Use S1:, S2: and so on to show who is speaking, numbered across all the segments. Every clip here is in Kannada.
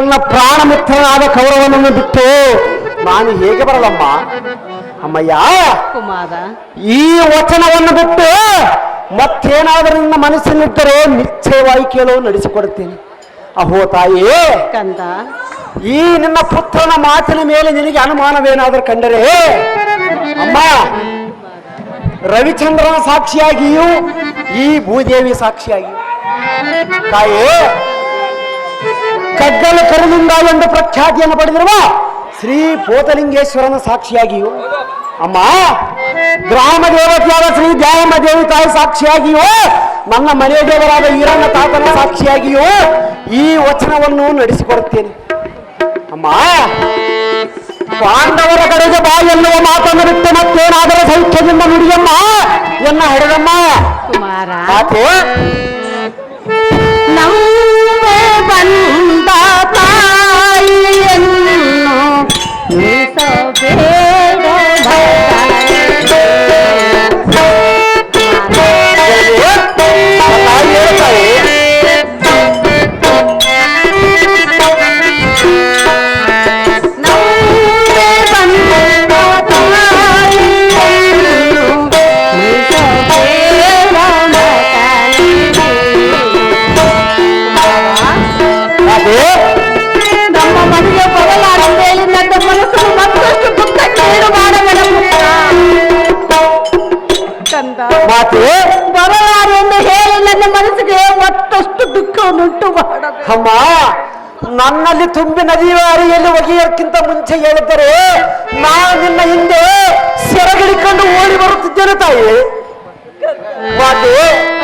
S1: ಎನ್ನ ಪ್ರಾಣ ಮಿತ್ರನಾದ ಕೌರವನನ್ನು ಬಿಟ್ಟು ನಾನು ಹೇಗೆ ಬರಲಮ್ಮ? ಅಮ್ಮಯ್ಯ,
S2: ಕುಮಾರ,
S1: ಈ ವಚನವನ್ನು ಬಿಟ್ಟು ಮತ್ತೇನಾದರೂ ನಿನ್ನ ಮನಸ್ಸಿನಿದ್ದರೆ ನಿಶ್ಚಯವಾಗಿ ಕೇಳೋ ನಡೆಸಿಕೊಡುತ್ತೇನೆ. ಅಹೋ ತಾಯಿ
S2: ಕಂದ,
S1: ಈ ನಿನ್ನ ಪುತ್ರನ ಮಾತಿನ ಮೇಲೆ ನಿನಗೆ ಅನುಮಾನವೇನಾದರೂ ಕಂಡರೆ ಅಮ್ಮ, ರವಿಚಂದ್ರನ ಸಾಕ್ಷಿಯಾಗಿಯೂ ಈ ಭೂದೇವಿ ಸಾಕ್ಷಿಯಾಗಿಯೂ ತಾಯಿ ಕಗ್ಗಲ ಕರುನಿಂದ ಎಂದು ಪ್ರಖ್ಯಾತಿಯನ್ನು ಪಡೆದಿರುವ ಶ್ರೀ ಪೋತಲಿಂಗೇಶ್ವರನ ಸಾಕ್ಷಿಯಾಗಿಯೂ ಅಮ್ಮ, ಗ್ರಾಮ ದೇವತೆಯಾದ ಶ್ರೀ ದ್ಯಾವಮ್ಮ ದೇವಿ ತಾಯಿ ಸಾಕ್ಷಿಯಾಗಿಯೂ ನನ್ನ ಮನೆ ದೇವರಾದ ಈರಣ್ಣ ತಾತನ ಸಾಕ್ಷಿಯಾಗಿಯೂ ಈ ವಚನವನ್ನು ನಡೆಸಿಕೊಡುತ್ತೇನೆ. ಅಮ್ಮ, ಪಾಂಡವರ ಕಡೆಗೆ ಬಾ ಎನ್ನುವ ಮಾತನ್ನು ಬಿಟ್ಟು ಮತ್ತೇನಾದರೂ ಸೌಖ್ಯದಿಂದ ನುಡಿಯಮ್ಮ ಎನ್ನ ಹಿಡಿದಮ್ಮ.
S2: ಕುಮಾರ,
S1: ಮಾತೆ
S2: ನಮ್ಮೆ ಬಂದ ತಾಯಿಯನ್ನು ನಿಲ್ಲಿಸಬೇಡ ನಮ್ಮ ಮನೆಗೆ ಬರಲಾರ ಮೇಲೆ ನನ್ನ ಮನಸ್ಸು ಮತ್ತಷ್ಟು ದುಃಖಕ್ಕೇನು ಮಾಡಬೇಡ ಕಂದ. ಬರಲಾರು ಎಂದು ಹೇಳಿ ನನ್ನ ಮನಸ್ಸಿಗೆ ಮತ್ತಷ್ಟು ದುಃಖವನ್ನುಂಟು ಮಾಡಬೇಡ.
S1: ಅಮ್ಮ, ನನ್ನಲ್ಲಿ ತುಂಬಿ ನದಿಯ ಅರಿಯಲ್ಲಿ ಒಗೆಯೋಕ್ಕಿಂತ ಮುಂಚೆ ಹೇಳಿದ್ದರೆ ನಾನು ನಿನ್ನ ಹಿಂದೆ ಸೆರಗಿಡಿಕೊಂಡು ಓಡಿ ಬರುತ್ತಿದ್ದೇನೆ ತಾಯಿ.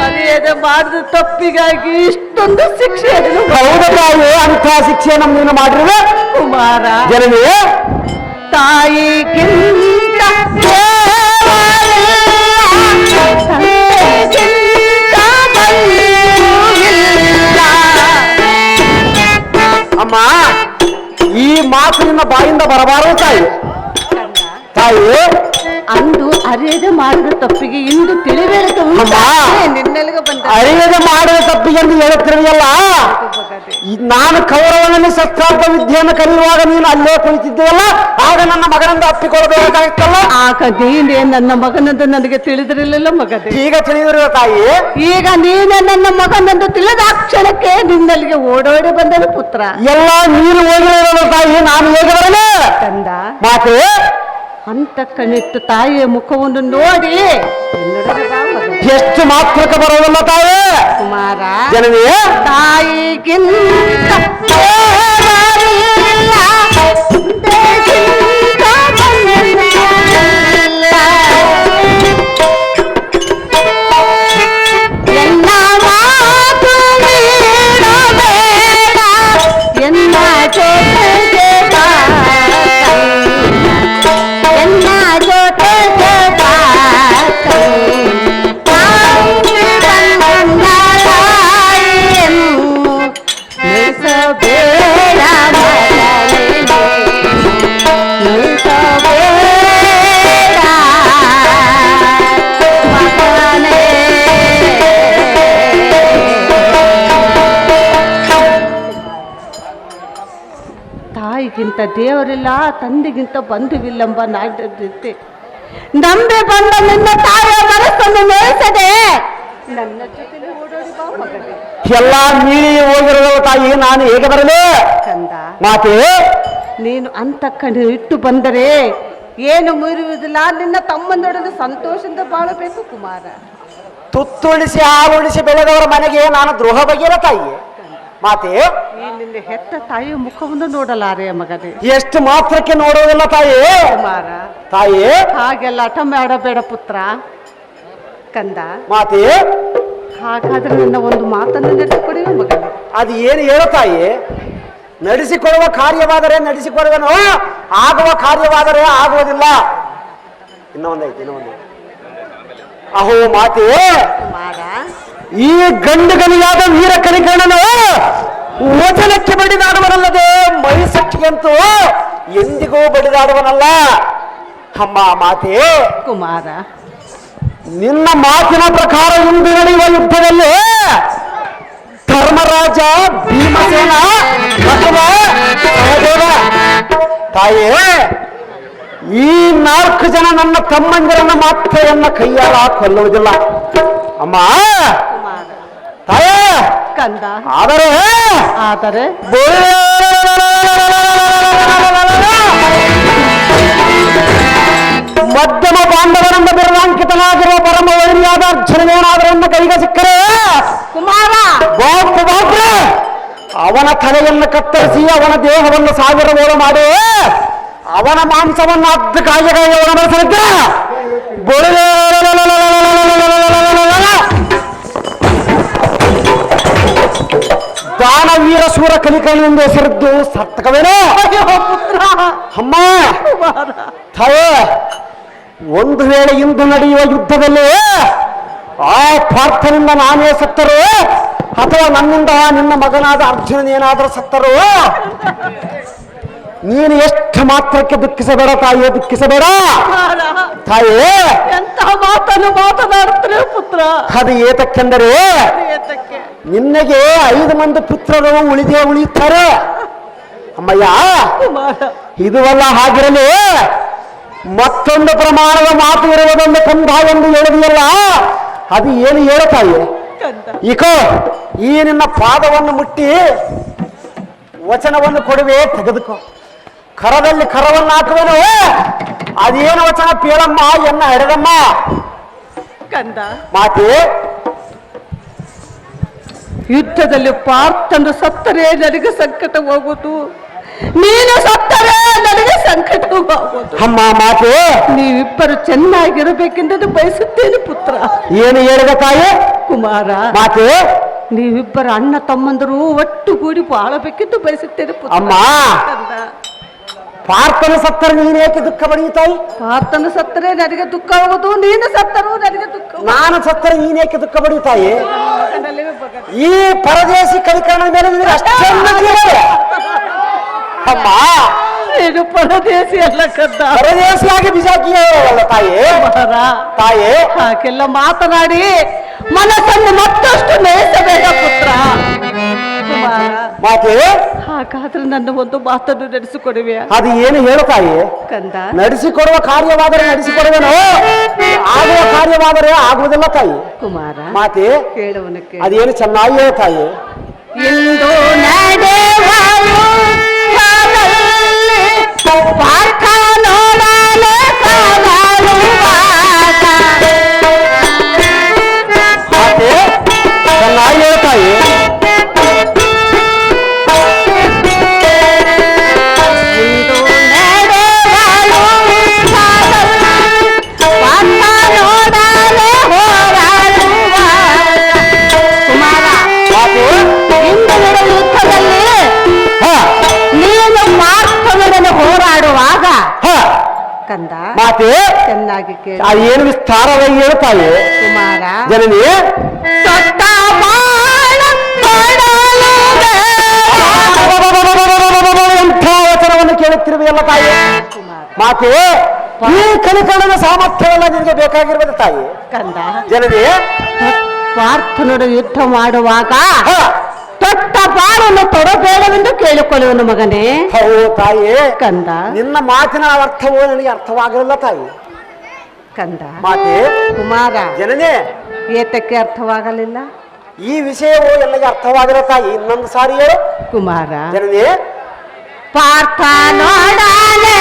S2: ಅರಿಯದೆ ಮಾಡಿದ ತಪ್ಪಿಗಾಗಿ ಇಷ್ಟೊಂದು ಶಿಕ್ಷೆ.
S1: ಹೌದ ತಾಯಿ, ಅಂಥ ಶಿಕ್ಷೆ ನಮ್ಮನ್ನು ಮಾಡಿರುವೆ
S2: ಕುಮಾರ.
S1: ಜನವೇ
S2: ತಾಯಿಗಿಂತ
S1: ಅಮ್ಮ, ಈ ಮಾತು ನಿನ್ನ ಬಾಯಿಂದ ಬರಬಾರದು ತಾಯಿ. ತಾಯಿ,
S2: ಅಂದು ಅರಿಯದೆ ಮಾಡಿದ ತಪ್ಪಿಗೆ ಇಂದು ತಿಳಿಬೇಕ ನಿನ್ನೆಲ್ಗ ಬಂದ.
S1: ಅರಿಯದೆ ಮಾಡಿದ ತಪ್ಪಿಗೆ ಎಂದು ಹೇಳುತ್ತಿರುವಲ್ಲ, ನಾನು ಕೌರವನಲ್ಲಿ ಶಸ್ತ್ರಾರ್ಥ ವಿದ್ಯೆಯನ್ನು ಕಲಿಯುವಾಗ ನೀನು ಅಲ್ಲೇ ಕುಳಿತಿದ್ದೇವಲ್ಲ, ಆಗ ನನ್ನ ಮಗನಂದು ಅಪ್ಪಿಕೊಳ್ಳಬೇಕಾಗಿತ್ತಲ್ಲ.
S2: ಆಗ ನೀನೇ ನನ್ನ ಮಗನಂದು ನನಗೆ ತಿಳಿದಿರಲಿಲ್ಲ ಮಗನೇ.
S1: ಈಗ ತಿಳಿದಿರುವ ತಾಯಿ,
S2: ಈಗ ನೀನೇ ನನ್ನ ಮಗನಂದು ತಿಳಿದ ಆ ಕ್ಷಣಕ್ಕೆ ನಿನ್ನಲ್ಲಿಗೆ ಓಡೋಡಿ ಬಂದನು ಪುತ್ರ.
S1: ಎಲ್ಲ ನೀನು ಹೋಗಿರೋದು ತಾಯಿ, ನಾನು ಹೇಗೆ ಬರಲೇ
S2: ಕಂದ.
S1: ಮಾತೆ
S2: ಅಂತ ಕಣ್ಣಿಟ್ಟು ತಾಯಿಯ ಮುಖವನ್ನು ನೋಡಿ
S1: ಎಷ್ಟು ಮಾತ್ರಕ್ಕೆ ಬರೋದಲ್ಲ ತಾಯಿ.
S2: ಕುಮಾರ,
S1: ಜನವೇ
S2: ತಾಯಿಗಿಂತ ತಾಯಿಗಿಂತ ದೇವರಿಲ್ಲ, ತಂದೆಗಿಂತ ಬಂಧುವಿಲ್ಲಂಬ ನಾಡಿದ್ದೆ. ನಂಬೆ ಬಂದ ನಿನ್ನ ತಾಯಿಯ ಮನಸ್ಸನ್ನು ಮೇಯಿಸದೆ ನನ್ನ ಜೊತೆ ಓಡೋಡಿ ಬಾ ಮಗನೇ.
S1: ಎಲ್ಲ ಮೀರಿ ಹೋಗಿರೋ ತಾಯಿ, ನಾನು ಹೇಗೆ ಬರಲೇ
S2: ಕಂದ.
S1: ಮಾತೆ
S2: ನೀನು ಅಂತ ಕಣ್ಣು ಇಟ್ಟು ಬಂದರೆ ಏನು ಮೀರುವುದಿಲ್ಲ. ನಿನ್ನ ತಮ್ಮನೊಡನೆ ಸಂತೋಷದಿಂದ ಬಾಳಬೇಕು ಕುಮಾರ.
S1: ತುತ್ತುಳಿಸಿ ಹಾಲುಳಿಸಿ ಬೆಳೆದವರ ಮನೆಗೆ ನಾನು ದ್ರೋಹ ಬಗೆಯಲ್ಲ ತಾಯಿ. ಮಾತೆ
S2: ನಿನ್ನ ಹೆತ್ತ ತಾಯಿಯ ಮುಖವನ್ನು ನೋಡಲಾರೆ ಮಗನೇ.
S1: ಎಷ್ಟು ಮಾತ್ರಕ್ಕೆ ನೋಡುವುದಿಲ್ಲ ತಾಯಿ.
S2: ಕುಮಾರ,
S1: ತಾಯಿ
S2: ಹಾಗೆಲ್ಲ ಹಠ ಮಾಡಬೇಡ ಪುತ್ರ. ಕಂದ
S1: ಮಾತೆ,
S2: ಹಾಗಾದ್ರೆ ನನ್ನ ಒಂದು ಮಾತನ್ನು ನಡೆಸಿಕೊಡುವ ಮಗನೇ.
S1: ಅದು ಏನು ಹೇಳು ತಾಯಿ. ನಡೆಸಿಕೊಡುವ ಕಾರ್ಯವಾದರೆ ನಡೆಸಿಕೊಡುವನು, ಆಗುವ ಕಾರ್ಯವಾದರೆ ಆಗುವುದಿಲ್ಲ. ಇನ್ನೊಂದೈತಿ. ಅಹೋ ಮಾತೆ, ಈ ಗಂಡುಗನಿಯಾದ ವೀರ ಕರಿಕರ್ಣನು ವಚನಕ್ಕೆ ಬಡಿದಾಡುವನಲ್ಲದೆ ಮೈಸಕ್ಕಿಗಂತೂ ಎಂದಿಗೂ ಬಡಿದಾಡುವನಲ್ಲ. ಅಮ್ಮ ಮಾತೆ
S2: ಕುಮಾರ,
S1: ನಿನ್ನ ಮಾತಿನ ಪ್ರಕಾರ ಇಂದು ನಡೆಯುವ ಯುದ್ಧದಲ್ಲಿ ಧರ್ಮರಾಜ, ಭೀಮಸೇನ ಅಥವಾ ತಾಯಿ ಈ 4 ಜನ ನನ್ನ ತಮ್ಮಂದಿರನ್ನ ಮಾತ್ರ ನನ್ನ ಕೈಯಾರ ಕೊಲ್ಲುವುದಿಲ್ಲ ಅಮ್ಮ.
S2: ಕುಮಾರ
S1: ತಾಯಿ
S2: ಕಂದ
S1: ಆದರೆ ಮಧ್ಯಮ ಪಾಂಡವರಿಂದ ಬಿರುದಾಂಕಿತನಾಗಿರುವ ಪರಮ ವೈರಿಯಾದ ಅರ್ಜುನನೇನಾದರೂ ನನ್ನ ಕೈಗೆ ಸಿಕ್ಕರೆ
S2: ಕುಮಾರ
S1: ಅವನ ತಲೆಯನ್ನು ಕತ್ತರಿಸಿ ಅವನ ದೇಹವನ್ನು 1000 ಗೋಳು ಮಾಡಿ ಅವನ ಮಾಂಸವನ್ನು 10 ಕಾಯಿಗಾಗಿ ಅವನ ಬಳಸಲಿದ್ದ ದಾನವೀರ ಸೂರ ಕಲಿಕರನೆಂದು ಹೆಸರಿದ್ದು ಸಾರ್ಥಕವೇನೋ ಅಮ್ಮ. ತಾಯೇ ಒಂದು ವೇಳೆ ಇಂದು ನಡೆಯುವ ಯುದ್ಧದಲ್ಲಿ ಆ ಪಾರ್ಥನಿಂದ ನಾನೇ ಸತ್ತರು ಅಥವಾ ನನ್ನಿಂದ ನಿನ್ನ ಮಗನಾದ ಅರ್ಜುನನೇನಾದರೂ ಸತ್ತರು ನೀನು ಎಷ್ಟು ಮಾತ್ರಕ್ಕೆ ದುಃಖಿಸಬೇಡ ತಾಯಿಯೇ, ದುಃಖಿಸಬೇಡ ತಾಯೇ.
S2: ಎಂತ ಮಾತನ್ನು ಮಾತನಾಡುತ್ತಾರೆ ಪುತ್ರ.
S1: ಅದು ಏತಕ್ಕೆಂದರೆ ನಿನ್ನಗೆ 5 ಮಂದಿ ಪುತ್ರರು ಉಳಿಯುತ್ತಾರೆ ಅಮ್ಮಯ್ಯ. ಇದುವಲ್ಲ ಹಾಗಿರಲಿ ಮತ್ತೊಂದು ಪ್ರಮಾಣದ ಮಾತು ಇರುವುದೊಂದು ಕಂದ ಎಂದು ಹೇಳಿದೆಯಲ್ಲ, ಅದು ಏನು ಹೇಳುತ್ತಾಯಿ? ಈಕೋ ಈ ನಿನ್ನ ಪಾದವನ್ನು ಮುಟ್ಟಿ ವಚನವನ್ನು ಕೊಡುವೆ, ತೆಗೆದುಕೋ. ಕರದಲ್ಲಿ ಕರವನ್ನು ಹಾಕುವೆನು, ಅದೇನು ವಚನ ಪೇಳಮ್ಮ ಎನ್ನ ಹಡೆದಮ್ಮ
S2: ಕಂದ.
S1: ಮಾತೆ
S2: ಯುದ್ಧದಲ್ಲಿ ಪಾರ್ಥನು ಸತ್ತರೆ ನನಗೆ ಸಂಕಟ ಹೋಗುವುದು, ನೀನು ಸತ್ತರೆ ನನಗೆ ಸಂಕಟವಾಗುವುದು.
S1: ಅಮ್ಮ ಮಾತೆ
S2: ನೀವಿಬ್ಬರು ಚೆನ್ನಾಗಿರಬೇಕೆಂದು ಬಯಸುತ್ತೇನೆ ಪುತ್ರ.
S1: ಏನು ಹೇಳಿದ ತಾಯಿ?
S2: ಕುಮಾರ
S1: ಮಾತೆ
S2: ನೀವಿಬ್ಬರು ಅಣ್ಣ ತಮ್ಮಂದರು ಒಟ್ಟುಗೂಡಿ ಬಾಳಬೇಕೆಂದು ಬಯಸುತ್ತೇನೆ ಪುತ್ರ.
S1: ಅಮ್ಮ ಪಾರ್ಥನ ಸತ್ತರೆ ನೀನು ಏಕೆ ದುಃಖ ಪಡೆಯುತ್ತಾಯಿ?
S2: ಪಾರ್ಥನು ಸತ್ತರೆ ನನಗೆ ದುಃಖವಾಗುವುದು, ನೀನು ಸತ್ತರೂ ನನಗೆ ದುಃಖ.
S1: ನಾನು ಸತ್ತರೆ ನೀನೇಕೆ ದುಃಖ ಪಡೆಯುತ್ತಾಯಿ? ಈ ಪರದೇಶಿ ಕಲಿಕರಣ ಮೇಲೆ ನಿನಗೆ ಅಷ್ಟೇ ಅಮ್ಮ.
S2: ಇದು ಪರದೇಶಿ ಅಲ್ಲ ಕದ್ದ,
S1: ಪರದೇಶಿಯಾಗಿ ಬಿಜಾಕಿಯಲ್ಲ ತಾಯಿ. ತಾಯಿ
S2: ಹಾಗೆಲ್ಲ ಮಾತನಾಡಿ ಮನಸ್ಸನ್ನು ಮತ್ತಷ್ಟು ನಯಿಸಬೇಕ ಪುತ್ರ.
S1: ಮಾತೆ
S2: ಹಾಗಾದ್ರೆ ನನ್ನ ಒಂದು ಮಾತನ್ನು ನಡೆಸಿಕೊಡುವೆ.
S1: ಅದು ಏನು ಹೇಳುತ್ತಾಯಿ?
S2: ಕಂದ
S1: ನಡೆಸಿಕೊಡುವ ಕಾರ್ಯವಾದರೆ ನಡೆಸಿಕೊಡುವೆನೋ, ಆಗುವ ಕಾರ್ಯವಾದರೆ ಆಗುವುದಿಲ್ಲ ತಾಯಿ.
S2: ಕುಮಾರ
S1: ಮಾತೆ
S2: ಕೇಳುವನಕ್ಕೆ
S1: ಅದೇನು ಚೆನ್ನಾಗಿ ಹೇಳ್ತಾಯಿ?
S2: ಎಂದು ನಡೆವಾಳು ಪಾರ್ಕ ನೋಡಲು
S1: ಮಾತೆ ಚೆನ್ನಾಗಿ ಹೇಳ್ತಾಯಿ.
S2: ಹೋರಾಡುವಾಗ ಕಂದ
S1: ಮಾತೆ
S2: ಚೆನ್ನಾಗಿ ಕೇಳಿ.
S1: ಅದೇನು ವಿಸ್ತಾರವಾಗಿ ಹೇಳ್ತಾಯಿ?
S2: ಕುಮಾರ
S1: ಜನನಿ ಎಂಥ ವಚನವನ್ನು ಕೇಳುತ್ತಿರುವೆಯಲ್ಲ ತಾಯಿ. ಮಾತೆ ಈ ಕಲಿಕರಣದ ಸಾಮರ್ಥ್ಯವೆಲ್ಲ ನಿನಗೆ ಬೇಕಾಗಿರುವುದು ತಾಯಿ.
S2: ಕಂದ
S1: ಜನನಿ
S2: ಪಾರ್ಥನೋಡ ಯುದ್ಧ ಮಾಡುವಾಗ ತೊಟ್ಟ ಬಾಳನ್ನು ತೊಡಬೇಡವೆಂದು ಕೇಳಿಕೊಳ್ಳುವನು ಮಗನೇ.
S1: ಹೌದು ತಾಯಿ.
S2: ಕಂದ
S1: ನಿನ್ನ ಮಾತಿನ ಅರ್ಥವೂ ನನಗೆ ಅರ್ಥವಾಗಲಿಲ್ಲ ತಾಯಿ.
S2: ಕಂದ
S1: ಮಾತೆ
S2: ಕುಮಾರ
S1: ಜನನೇ
S2: ಏತಕ್ಕೆ ಅರ್ಥವಾಗಲಿಲ್ಲ?
S1: ಈ ವಿಷಯವು ಎಲ್ಲಗೆ ಅರ್ಥವಾಗಿಲ್ಲ ತಾಯಿ. ಇನ್ನೊಂದು ಸಾರಿ ಹೇಳು
S2: ಕುಮಾರ.
S1: ಜನನೇ
S2: ಪಾರ್ಥ ನೋಡಾನೆ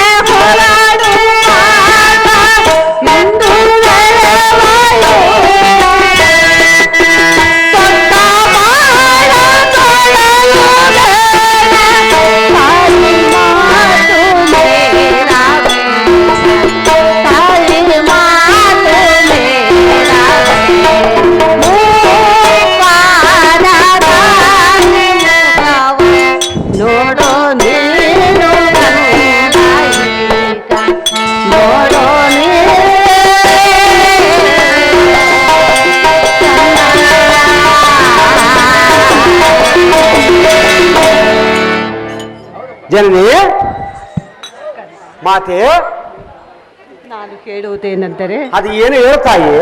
S2: ನೋಡೋ ನೀನು ನೋಡೋ
S1: ಜನನಿ ಮಾತೆ
S2: ನಾನು ಕೇಳುವುದೇನೆಂದರೆ,
S1: ಅದು ಏನು ಹೇಳ್ತಾಯಿ?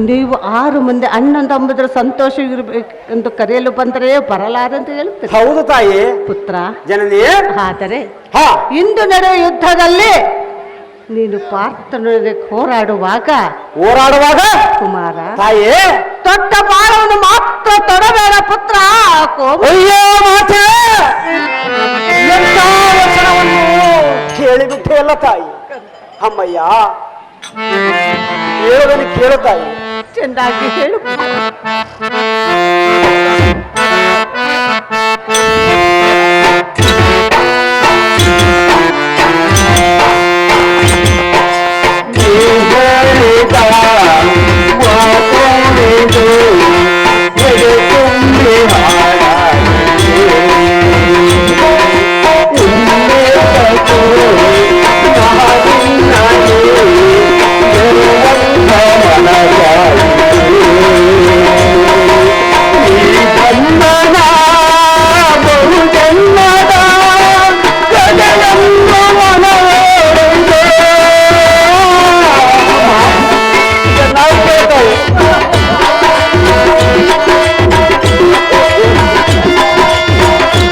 S2: ನೀವು 6 ಮಂದಿ ಅಣ್ಣ ತಮ್ಮದ್ರ ಸಂತೋಷ ಇರಬೇಕು ಎಂದು ಕರೆಯಲು ಬಂದರೆ ಬರಲಾರಂತ ಹೇಳುತ್ತಾರೆ.
S1: ಹೌದು ತಾಯಿ.
S2: ಪುತ್ರ
S1: ಜನನಿ
S2: ಆದರೆ
S1: ಹಾ
S2: ಇಂದು ನಡೆಯುವ ಯುದ್ಧದಲ್ಲಿ ನೀನು ಪಾರ್ಥನೊಡನೆ ಹೋರಾಡುವಾಗ ಕುಮಾರ
S1: ತಾಯಿ
S2: ದೊಡ್ಡ ಬಾಳವನ್ನು ಮಾತ್ರ ತೊಡಬೇಡ ಪುತ್ರ.
S1: ಅಯ್ಯೋ ಮಾತೆ, ಎಂಥ ವಚನವನ್ನು ಕೇಳಿಬಿಟ್ಟೆ ಅಲ್ಲ ತಾಯಿ. ಅಮ್ಮಯ್ಯ, ಹೇಳೋದನ್ನು ಕೇಳು ತಾಯಿ.
S2: ಚೆನ್ನಾಗಿ ಹೇಳು.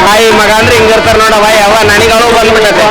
S3: ತಾಯಿ ಮಗ ಅಂದ್ರೆ ಹಿಂಗಿರ್ತಾರ ನೋಡವ, ಯಾವ ನನಗಳು ಬಂದ್ಬಿಟ್ಟೆ.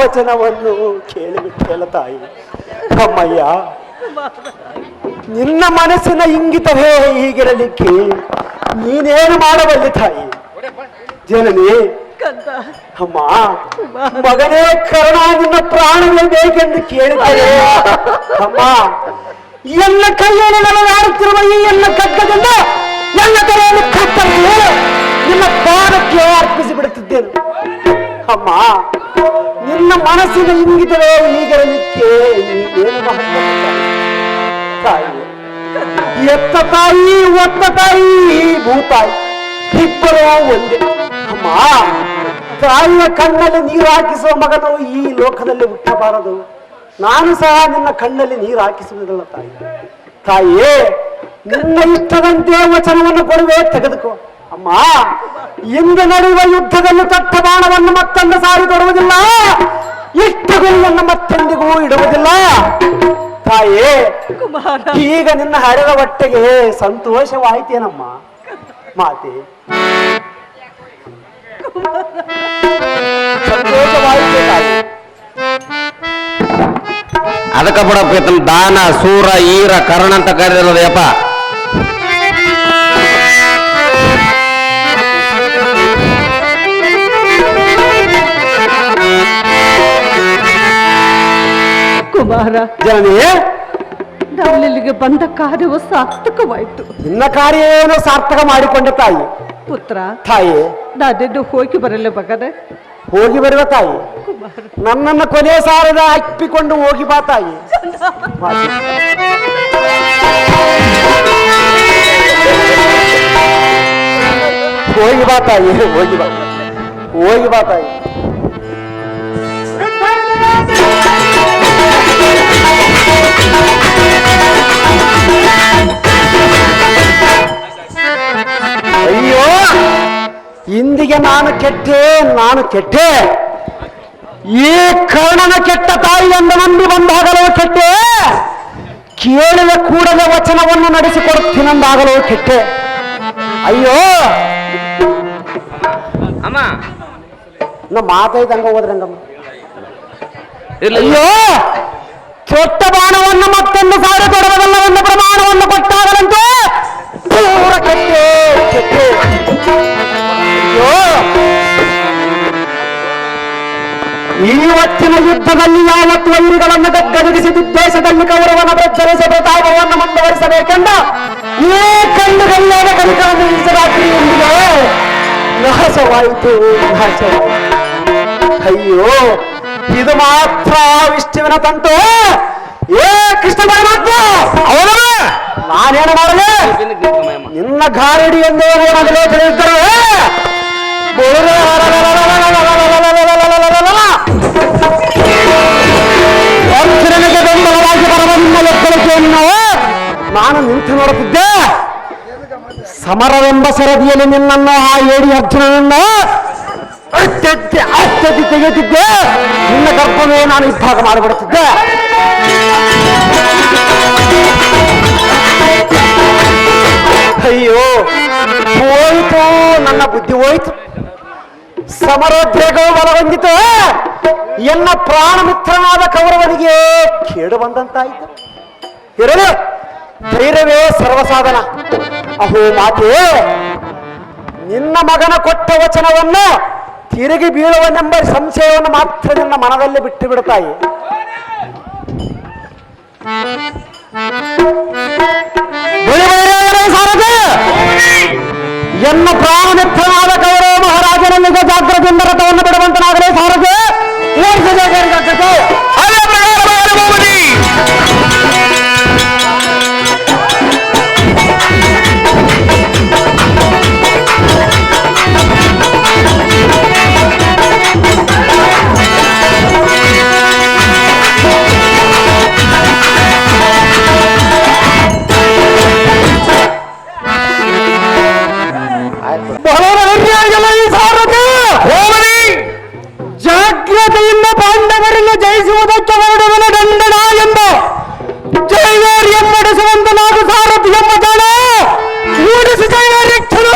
S1: ವಚನವನ್ನು ಕೇಳಿಬಿಟ್ಟೆಲ್ಲ ತಾಯಿ. ಅಮ್ಮಯ್ಯ, ನಿನ್ನ ಮನಸ್ಸಿನ ಇಂಗಿತವೇ ಹೀಗಿರಲಿಕ್ಕೆ ನೀನೇನು ಮಾಡಬಲ್ಲೆ ತಾಯಿ? ಜನನಿ, ಅಮ್ಮ, ಮಗನೇ ಕರ್ಣ, ನಿನ್ನ ಪ್ರಾಣವೇ ಬೇಕೆಂದು ಕೇಳಿದರೆ ಅಮ್ಮ, ಎಲ್ಲ ಕೈಯಲ್ಲಿ ನಡೆದಾಡುತ್ತಿರುವ ಈ ಎಲ್ಲ ಕಗ್ಗದಿಂದ ಎಲ್ಲ ಕರೆಯನ್ನು ಕತ್ತರಿಸಿ ನಿನ್ನ ಪಾದಕ್ಕೆ ಅರ್ಪಿಸಿ ಬಿಡುತ್ತಿದ್ದೇನೆ. ಅಮ್ಮ, ನಿನ್ನ ಮನಸ್ಸಿನ ಇಂಗಿತವೇ ಹೀಗಿರಲಿಕ್ಕೆ ನೀನೇನು ಮಹತ್ವ ತಾಯಿ? ಎತ್ತ ತಾಯಿ, ಒತ್ತ ತಾಯಿ, ಭೂತಾಯಿ ಇಬ್ಬರೂ ಒಂದೇ. ಅಮ್ಮ, ತಾಯಿಯ ಕಣ್ಣಲ್ಲಿ ನೀರು ಹಾಕಿಸುವ ಮಗನು ಈ ಲೋಕದಲ್ಲಿ ಹುಟ್ಟಬಾರದು. ನಾನು ಸಹ ನಿನ್ನ ಕಣ್ಣಲ್ಲಿ ನೀರು ಹಾಕಿಸುವುದಿಲ್ಲ ತಾಯಿ. ತಾಯಿಯೇ, ನಿನ್ನ ಇಷ್ಟದಂತೆ ವಚನವನ್ನು ಕೊಡುವೆ, ತೆಗೆದುಕೋ. ಅಮ್ಮ, ಇಂದು ನಡೆಯುವ ಯುದ್ಧದಲ್ಲಿ ತಟ್ಟ ಬಾಣವನ್ನು ಮತ್ತೊಂದು ಸಾರಿ ಕೊಡುವುದಿಲ್ಲ, ಇಷ್ಟು ಗುರಿಯನ್ನು ಮತ್ತೆಂದಿಗೂ ಇಡುವುದಿಲ್ಲ. ತಾಯೇ, ಈಗ ನಿನ್ನ ಹರಿದ ಹೊಟ್ಟೆಗೆ ಸಂತೋಷವಾಯ್ತೇನಮ್ಮ ಮಾತೆ? ಸಂತೋಷವಾಯ್ತೇ ತಾಯಿ?
S3: ಅದಕ್ಕ ಬಿಡಪ್ಪ ದಾನ ಸೂರ ಈರ ಕರ್ಣ ಅಂತ ಕರೆದಿರೋದಪ್ಪ.
S2: ಕುಮಾರ,
S1: ಜನನಿಯೇ,
S2: ನಾವಿಲ್ಲಿಗೆ ಬಂದ ಕಾರ್ಯವು ಸಾರ್ಥಕವಾಯಿತು.
S1: ನಿನ್ನ ಕಾರ್ಯ ಏನೋ ಸಾರ್ಥಕ ಮಾಡಿಕೊಂಡ ತಾಯಿ.
S2: ಪುತ್ರ,
S1: ತಾಯಿ,
S2: ನಾನೆಂದು ಹೋಗಿ ಬರಲ್ಲ ಮಗನೇ.
S1: ಹೋಗಿ ಬರುವ ತಾಯಿ, ನನ್ನನ್ನು ಕೊನೆ ಸಾರದ ಅಪ್ಪಿಕೊಂಡು ಹೋಗಿ ಬಾ ತಾಯಿ. ಹೋಗಿ ಬಾ ತಾಯಿ, ಹೋಗಿ ಬಾ, ಹೋಗಿ ಬಾ ತಾಯಿ. ಅಯ್ಯೋ, ಇಂದಿಗೆ ನಾನು ಕೆಟ್ಟೆ. ಈ ಕರ್ಣನ ಕೆಟ್ಟ ತಾಯಿಯನ್ನು ನಂಬಿ ಬಂದಾಗಲೂ ಕೆಟ್ಟೆ, ಕೇಳಿದ ಕೂಡಲೇ ವಚನವನ್ನು ನಡೆಸಿಕೊಡುತ್ತೀನಂದಾಗಲೂ ಕೆಟ್ಟೆ. ಅಯ್ಯೋ
S3: ಅಮ್ಮ,
S1: ನಮ್ಮ ಮಾತಾಯ್ದಂಗ ಹೋದ್ರಂಗಮ್ಮ.
S3: ಇಲ್ಲ
S1: ಅಯ್ಯೋ, ಕೆಟ್ಟ ಬಾಣವನ್ನು ಮತ್ತೊಂದು ಸಾರಿ ಕೊಡುವುದಲ್ಲವೆಂದು ಪ್ರಮಾಣವನ್ನು ಕೊಟ್ಟಾಗಲಂತೆ ಪೂರ ಕೆಟ್ಟೆ. ಅಯ್ಯೋ, ಇವತ್ತಿನ ಯುದ್ಧದಲ್ಲಿ ಯಾವತ್ತು ವೈರಿಗಳನ್ನು ಗದ್ದರಿಸಿ ದೇಶದಲ್ಲಿ ಕೌರವನ ಪ್ರಚರಿಸಿ ಪ್ರತಾಪವನ್ನು ಮುಂದುವರಿಸಬೇಕೆಂದ ಈ ಕಣ್ಣುಗಲ್ಲಾದ ಕಲಿಕವನ್ನು ರಾತ್ರಿಯೊಂದಿಗೆ ನಾಶವಾಯಿತು. ಅಯ್ಯೋ, ಇದು ಮಾತ್ರ ವಿಷ್ಣುವಿನ ತಂತು. ಏ ಕೃಷ್ಣ ಪರಮಾತ್ಮ, ನಾನೇನು ಮಾಡಲಿ? ನಿನ್ನ ಗಾರಡಿ ಎಂದೇ ನೋಡಲೇ ತಿಳಿದಿದ್ದರು. ಅರ್ಜುನನಿಗೆ ಬೆಂಬಲವಾಗಿ ಬರುವ ನಿಮ್ಮ ಎಚ್ಚರಿಕೆಯನ್ನು ನಾನು ನಿಂತು ನೋಡುತ್ತಿದ್ದೆ. ಸಮರವೆಂಬ ಸರದಿಯಲ್ಲಿ ನಿನ್ನನ್ನು ಆ ಏಡಿ ಅರ್ಜುನನನ್ನು ಅತ್ಯತಿ ತೆಗೆಯುತ್ತಿದ್ದೆ. ನಿನ್ನ ಗರ್ಭವೇ ನಾನು ಇಬ್ಬಾಗ ಮಾಡಿಬಿಡುತ್ತಿದ್ದೆ. ಅಯ್ಯೋ, ಹೋಯಿತು, ನನ್ನ ಬುದ್ಧಿ ಹೋಯಿತು. ಸಮರೋದ್ವೇಗವು ಬಲಗೊಂಡಿತು. ಎನ್ನ ಪ್ರಾಣ ಮಿತ್ರನಾದ ಕೌರವನಿಗೆ ಕೇಡು ಬಂದಂತಾಯಿತು. ಇರಲು ಧೈರ್ಯವೇ ಸರ್ವಸಾಧನ. ಅಹೋ ಮಾತೆ, ನಿನ್ನ ಮಗನ ಕೊಟ್ಟ ವಚನವನ್ನು ತಿರುಗಿ ಬೀಳುವನೆಂಬ ಸಂಶಯವನ್ನು ಮಾತ್ರ ನಿನ್ನ ಮನದಲ್ಲಿ ಬಿಟ್ಟು ಬಿಡುತ್ತಾಯಿ. ಎನ್ನ ಪ್ರಾಣಮಿತ್ರನಾದ ಕೌರವ ಮಹಾರಾಜನಲ್ಲಿಗೆ ಜಾಗ್ರತೆಯಿಂದ ರಥವನ್ನು ಬಿಡುವಂತನಾಗಲೇ ಸಾರದೆ ಜಾಗ್ರತೆಯಿಂದ ಪಾಂಡವರನ್ನು ಜಯಿಸುವುದಕ್ಕೆ ಹೊರಡುವನ ದಂಡನ ಎಂದು ಜೈವೇರಿಯನ್ನಡಿಸುವಂತ ನಾವು ಸಾರಥಿ ಎಂಬ ಜಾಣ ಮೂಡಿಸಿ ಜೈವೇರಿಕ್ಷರು.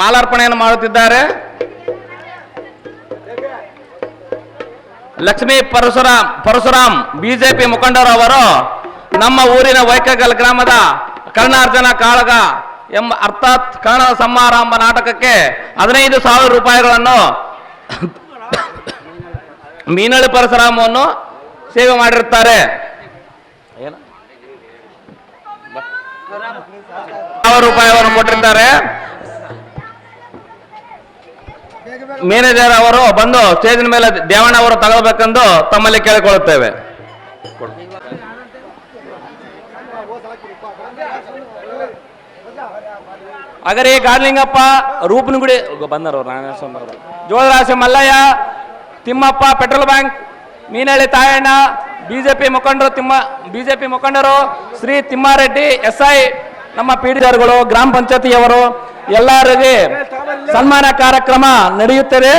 S3: ಮಾಲಾರ್ಪಣೆಯನ್ನು ಮಾಡುತ್ತಿದ್ದಾರೆ. ಲಕ್ಷ್ಮೀ ಪರಶುರಾಮ್ ಬಿಜೆಪಿ ಮುಖಂಡರು ಅವರು ನಮ್ಮ ಊರಿನ ವೈಕಗಲ್ ಗ್ರಾಮದ ಕರ್ಣಾರ್ಜುನ ಕಾಳಗ ಎಂಬ ಅರ್ಥಾತ್ ಕರ್ಣದ ಸಂಹಾರ ಎಂಬ ನಾಟಕಕ್ಕೆ 15,000 ರೂಪಾಯಿಗಳನ್ನು ಮೀನಳ್ಳಿ ಪರಶುರಾಮವನ್ನು ಸೇವೆ ಮಾಡಿರುತ್ತಾರೆ. 1,000 ರೂಪಾಯಿಯನ್ನು ಕೊಟ್ಟಿದ್ದಾರೆ. ಮ್ಯಾನೇಜರ್ ಅವರು ಬಂದು ಸ್ಟೇಜಿನ ಮೇಲೆ ದೇವಣ್ಣ ಅವರು ತಗೊಳ್ಬೇಕೆಂದು ತಮ್ಮಲ್ಲಿ ಕೇಳಿಕೊಳ್ಳುತ್ತೇವೆ. ಅಗರಿ ಗಾರ್ಲಿಂಗಪ್ಪ, ರೂಪನಗುಡಿ ಬಂದರು, ಜೋಳರಾಶಿ Mallayya, Thimmappa petrol bank, ಮೀನಳ್ಳಿ ತಾಯಣ್ಣ, BJP ಮುಖಂಡರು ಶ್ರೀ ತಿಮ್ಮಾರೆಡ್ಡಿ SI, ನಮ್ಮ ಪಿಡಿಆರ್ಗಳು, ಗ್ರಾಮ ಪಂಚಾಯತಿಯವರು ಎಲ್ಲರಿಗೆ ಸನ್ಮಾನ ಕಾರ್ಯಕ್ರಮ ನಡೆಯುತ್ತದೆ.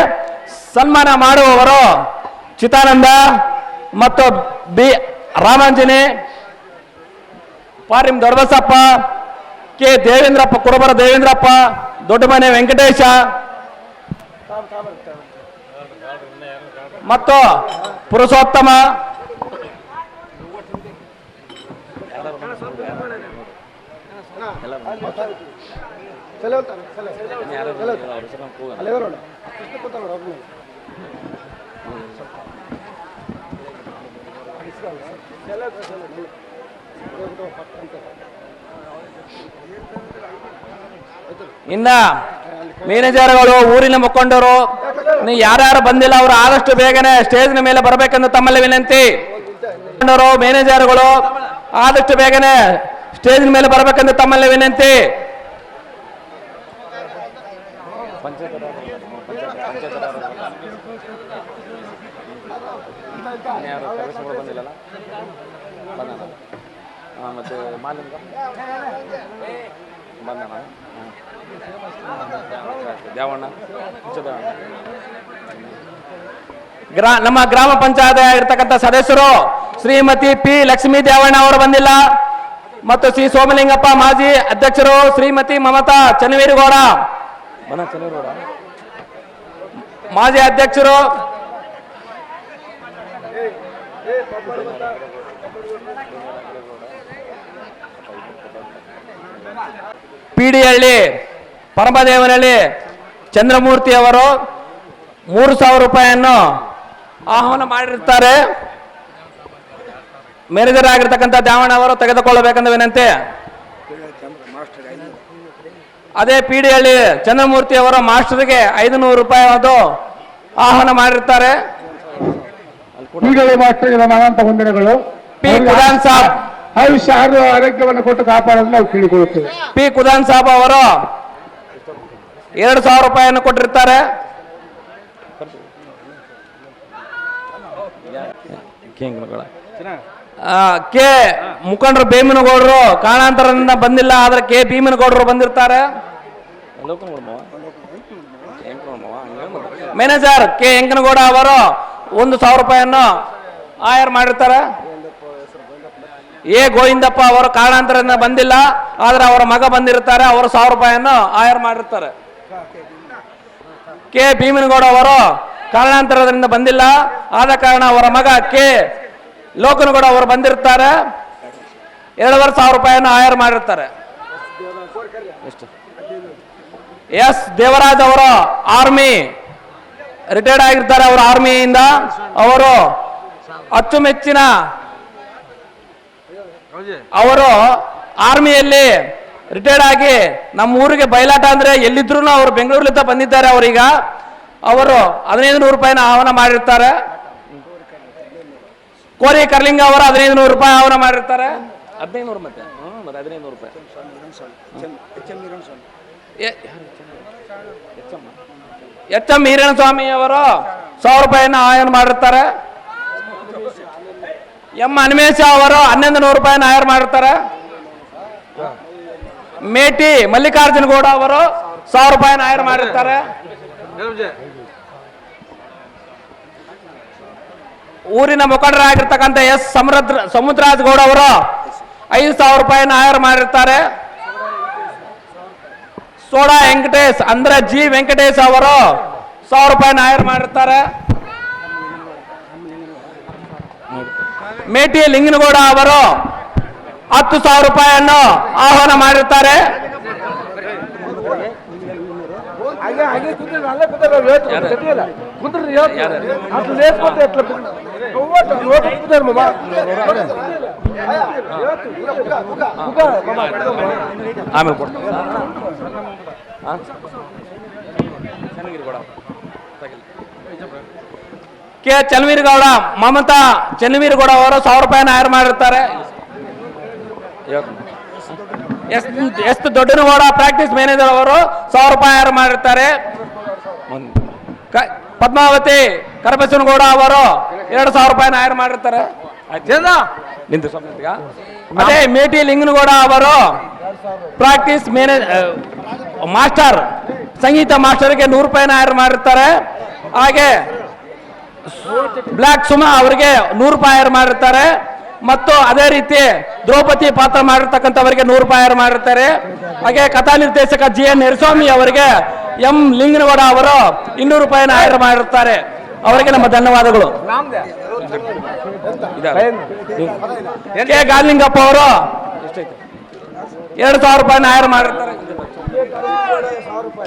S3: ಸನ್ಮಾನ ಮಾಡುವವರು ಚಿತ್ತಾನಂದ ಮತ್ತು ಬಿ ರಾಮಾಂಜನಿ, ಪಾರಿಂ ದೊಡ್ಡಬಸಪ್ಪ, ಕೆ ದೇವೇಂದ್ರಪ್ಪ, ಕುರುಬರ ದೇವೇಂದ್ರಪ್ಪ, ದೊಡ್ಡಮನೆ ವೆಂಕಟೇಶ ಮತ್ತು ಪುರುಷೋತ್ತಮ. ಇನ್ನ ಮ್ಯಾನೇಜರ್ಗಳು, ಊರಿನ ಮುಖಂಡರು, ನೀವು ಯಾರ್ಯಾರು ಬಂದಿಲ್ಲ ಅವರು ಆದಷ್ಟು ಬೇಗನೆ ಸ್ಟೇಜ್ನ ಮೇಲೆ ಬರಬೇಕೆಂದು ತಮ್ಮಲ್ಲಿ ವಿನಂತಿ. ಮುಖಂಡರು, ಮ್ಯಾನೇಜರ್ಗಳು ಆದಷ್ಟು ಬೇಗನೆ ಸ್ಟೇಜ್ನ ಮೇಲೆ ಬರಬೇಕೆಂದು ತಮ್ಮಲ್ಲಿ ವಿನಂತಿ. ಮತ್ತೆ ನಮ್ಮ ಗ್ರಾಮ ಪಂಚಾಯತ್ ಇರ್ತಕ್ಕಂಥ ಸದಸ್ಯರು ಶ್ರೀಮತಿ ಪಿ ಲಕ್ಷ್ಮೀ ದೇವಣ್ಣ ಅವರು ಬಂದಿಲ್ಲ ಮತ್ತು ಶ್ರೀ ಸೋಮಲಿಂಗಪ್ಪ ಮಾಜಿ ಅಧ್ಯಕ್ಷರು, ಶ್ರೀಮತಿ ಮಮತಾ ಚನ್ನವೀರಗೌಡ ಮಾಜಿ ಅಧ್ಯಕ್ಷರು, ಪಿಡಿಹಳ್ಳಿ ಪರಮದೇವನಹಳ್ಳಿ ಚಂದ್ರಮೂರ್ತಿ ಅವರು 3,000 ರೂಪಾಯಿಯನ್ನು ಆಹ್ವಾನ ಮಾಡಿರ್ತಾರೆ. ಮ್ಯಾನೇಜರ್ ಆಗಿರ್ತಕ್ಕಂಥ ದ್ಯಾವಣ್ಣ ಅವರು ತೆಗೆದುಕೊಳ್ಳಬೇಕೆಂದು ವಿನಂತಿ. ಅದೇ ಪಿಡಿಹಳ್ಳಿ ಚಂದ್ರಮೂರ್ತಿ ಅವರ ಮಾಸ್ಟರ್ಗೆ 500 ರೂಪಾಯಿ ಅದು ಆಹ್ವಾನ ಮಾಡಿರ್ತಾರೆ.
S4: ಮಾಸ್ಟರ್ಗೆ ಅನಂತ ವಂದನೆಗಳು.
S3: ಪಿ ಖುದಾನ್ ಸಾಬ್
S4: ಆಯುಷ್ಯ ಆರೋಗ್ಯವನ್ನು ಕೊಟ್ಟು ಕಾಪಾಡಲು ನಾವು ಕೇಳಿಕೊಳ್ಳುತ್ತೇವೆ.
S3: ಪಿ ಖುದಾನ್ ಸಾಬ್ ಅವರು 2,000 ರೂಪಾಯಿಯನ್ನು ಕೊಟ್ಟಿರ್ತಾರೆ. ಕೆ ಮುಖಂಡರು ಭೀಮನಗೌಡರು ಕಾರಣಾಂತರದಿಂದ ಬಂದಿಲ್ಲ, ಆದ್ರೆ ಕೆ ಭೀಮನಗೌಡರು ಬಂದಿರ್ತಾರೆ. ಮ್ಯಾನೇಜರ್ ಕೆ ಎಂಕನಗೌಡ ಅವರು 1,000 ರೂಪಾಯಿಯನ್ನು ಆಯರ್ ಮಾಡಿರ್ತಾರೆ. ಎ ಗೋವಿಂದಪ್ಪ ಅವರು ಕಾರಣಾಂತರದಿಂದ ಬಂದಿಲ್ಲ, ಆದ್ರೆ ಅವರ ಮಗ ಬಂದಿರ್ತಾರೆ, ಅವರು 1,000 ರೂಪಾಯಿಯನ್ನು ಆಯರ್ ಮಾಡಿರ್ತಾರೆ. ಕೆ ಭೀಮನಗೌಡ ಅವರು ಕಾರಣಾಂತರದಿಂದ ಬಂದಿಲ್ಲ, ಆದ ಕಾರಣ ಅವರ ಮಗ ಕೆ ಲೋಕನಗೌಡ ಅವರು ಬಂದಿರ್ತಾರೆ, 2,500 ರೂಪಾಯಿಯನ್ನು ಆಯರ್ ಮಾಡಿರ್ತಾರೆ. ಎಸ್ ದೇವರಾಜ್ ಅವರು ಆರ್ಮಿ ರಿಟೈರ್ಡ್ ಆಗಿರ್ತಾರೆ. ಅವರು ಆರ್ಮಿಯಿಂದ ಅವರು ಅಚ್ಚುಮೆಚ್ಚಿನ ಅವರು ಆರ್ಮಿಯಲ್ಲಿ ರಿಟೈರ್ಡ್ ಆಗಿ ನಮ್ಮ ಊರಿಗೆ ಬಯಲಾಟ ಅಂದ್ರೆ ಎಲ್ಲಿದ್ರು ಅವರು ಬೆಂಗಳೂರಿನಿಂದ ಬಂದಿದ್ದಾರೆ. ಅವರೀಗ ಅವರು 1,500 ರೂಪಾಯಿನ ಆಹ್ವಾನ ಮಾಡಿರ್ತಾರೆ. ಕೋರಿ ಕರ್ಲಿಂಗ ಅವರು 1,500 ರೂಪಾಯಿ ಆಹ್ವಾನ ಮಾಡಿರ್ತಾರೆ. 1500 ಮತ್ತೆ 1,500 ರೂಪಾಯಿ. ಎಚ್ ಎಂ ಈರಣ್ಣ ಸ್ವಾಮಿ ಅವರು 1,000 ರೂಪಾಯಿನ ಆಹ್ವಾನ ಮಾಡಿರ್ತಾರೆ. ಎಂ ಹನುಮೇಶ ಅವರು 1,100 ರೂಪಾಯಿನ ಆಯರ್ ಮಾಡಿರ್ತಾರೆ. ಮೇಟಿ ಮಲ್ಲಿಕಾರ್ಜುನ ಗೌಡ ಅವರು 1,000 ರೂಪಾಯಿನ ಆಯರ್ ಮಾಡಿರ್ತಾರೆ. ಊರಿನ ಮುಖಂಡರಾಗಿರ್ತಕ್ಕಂಥ ಎಸ್ ಸಮುದ್ರಾಜ್ ಗೌಡ ಅವರು 5,000 ರೂಪಾಯಿನ ಆಯರ್ ಮಾಡಿರ್ತಾರೆ. ಸೋಡಾ ವೆಂಕಟೇಶ್ ಅಂದ್ರೆ ಜಿ ವೆಂಕಟೇಶ್ ಅವರು 1,000 ರೂಪಾಯಿನ ಆಯರ್ ಮಾಡಿರ್ತಾರೆ. ಮೇಟಿ ಲಿಂಗನಗೌಡ ಅವರು 10,000 ರೂಪಾಯಿಯನ್ನು ಆಹ್ವಾನ ಮಾಡಿರ್ತಾರೆ. ಕೆ ಚನ್ನವೀರಗೌಡ ಮಮತಾ ಚನ್ನವೀರಗೌಡ ಅವರು 1,000 ರೂಪಾಯಿನ ಆಯರ್ ಮಾಡಿರ್ತಾರೆ. ಎಸ್ ದೊಡ್ಡನಗೌಡ ಪ್ರಾಕ್ಟೀಸ್ ಮ್ಯಾನೇಜರ್ ಅವರು 1,000 ರೂಪಾಯಿ ಆಯರ್ ಮಾಡಿರ್ತಾರೆ. ಪದ್ಮಾವತಿ ಕರಬಸನಗೌಡ ಅವರು 2,000 ರೂಪಾಯಿನ ಆಯರ್ ಮಾಡಿರ್ತಾರೆ. ಅದೇ ಮೇಟಿ ಲಿಂಗನಗೌಡ ಅವರು ಪ್ರಾಕ್ಟೀಸ್ ಮಾಸ್ಟರ್ ಸಂಗೀತ ಮಾಸ್ಟರ್ಗೆ 100 ರೂಪಾಯಿನ ಆಯರ್ ಮಾಡಿರ್ತಾರೆ. ಹಾಗೆ ಬ್ಲಾಕ್ ಸುಮಾ ಅವರಿಗೆ 100 ರೂಪಾಯಿ ಆಯರ್ ಮಾಡಿರ್ತಾರೆ. ಮತ್ತು ಅದೇ ರೀತಿ ದ್ರೌಪದಿ ಪಾತ್ರ ಮಾಡಿರ್ತಕ್ಕಂಥವರಿಗೆ 100 ರೂಪಾಯಿ ಆಯರ್ ಮಾಡಿರ್ತಾರೆ. ಹಾಗೆ ಕಥಾ ನಿರ್ದೇಶಕ ಜಿ ಎನ್ ನರಸ್ವಾಮಿ ಅವರಿಗೆ ಎಂ ಲಿಂಗನಗೌಡ ಅವರು 200 ರೂಪಾಯಿನ ಆಯರ್ ಮಾಡಿರ್ತಾರೆ. ಅವರಿಗೆ ನಮ್ಮ ಧನ್ಯವಾದಗಳು. ಕೆ ಗಾಲಿಂಗಪ್ಪ ಅವರು 2,000 ರೂಪಾಯಿನ ಹೈರ್ ಮಾಡಿರ್ತಾರೆ.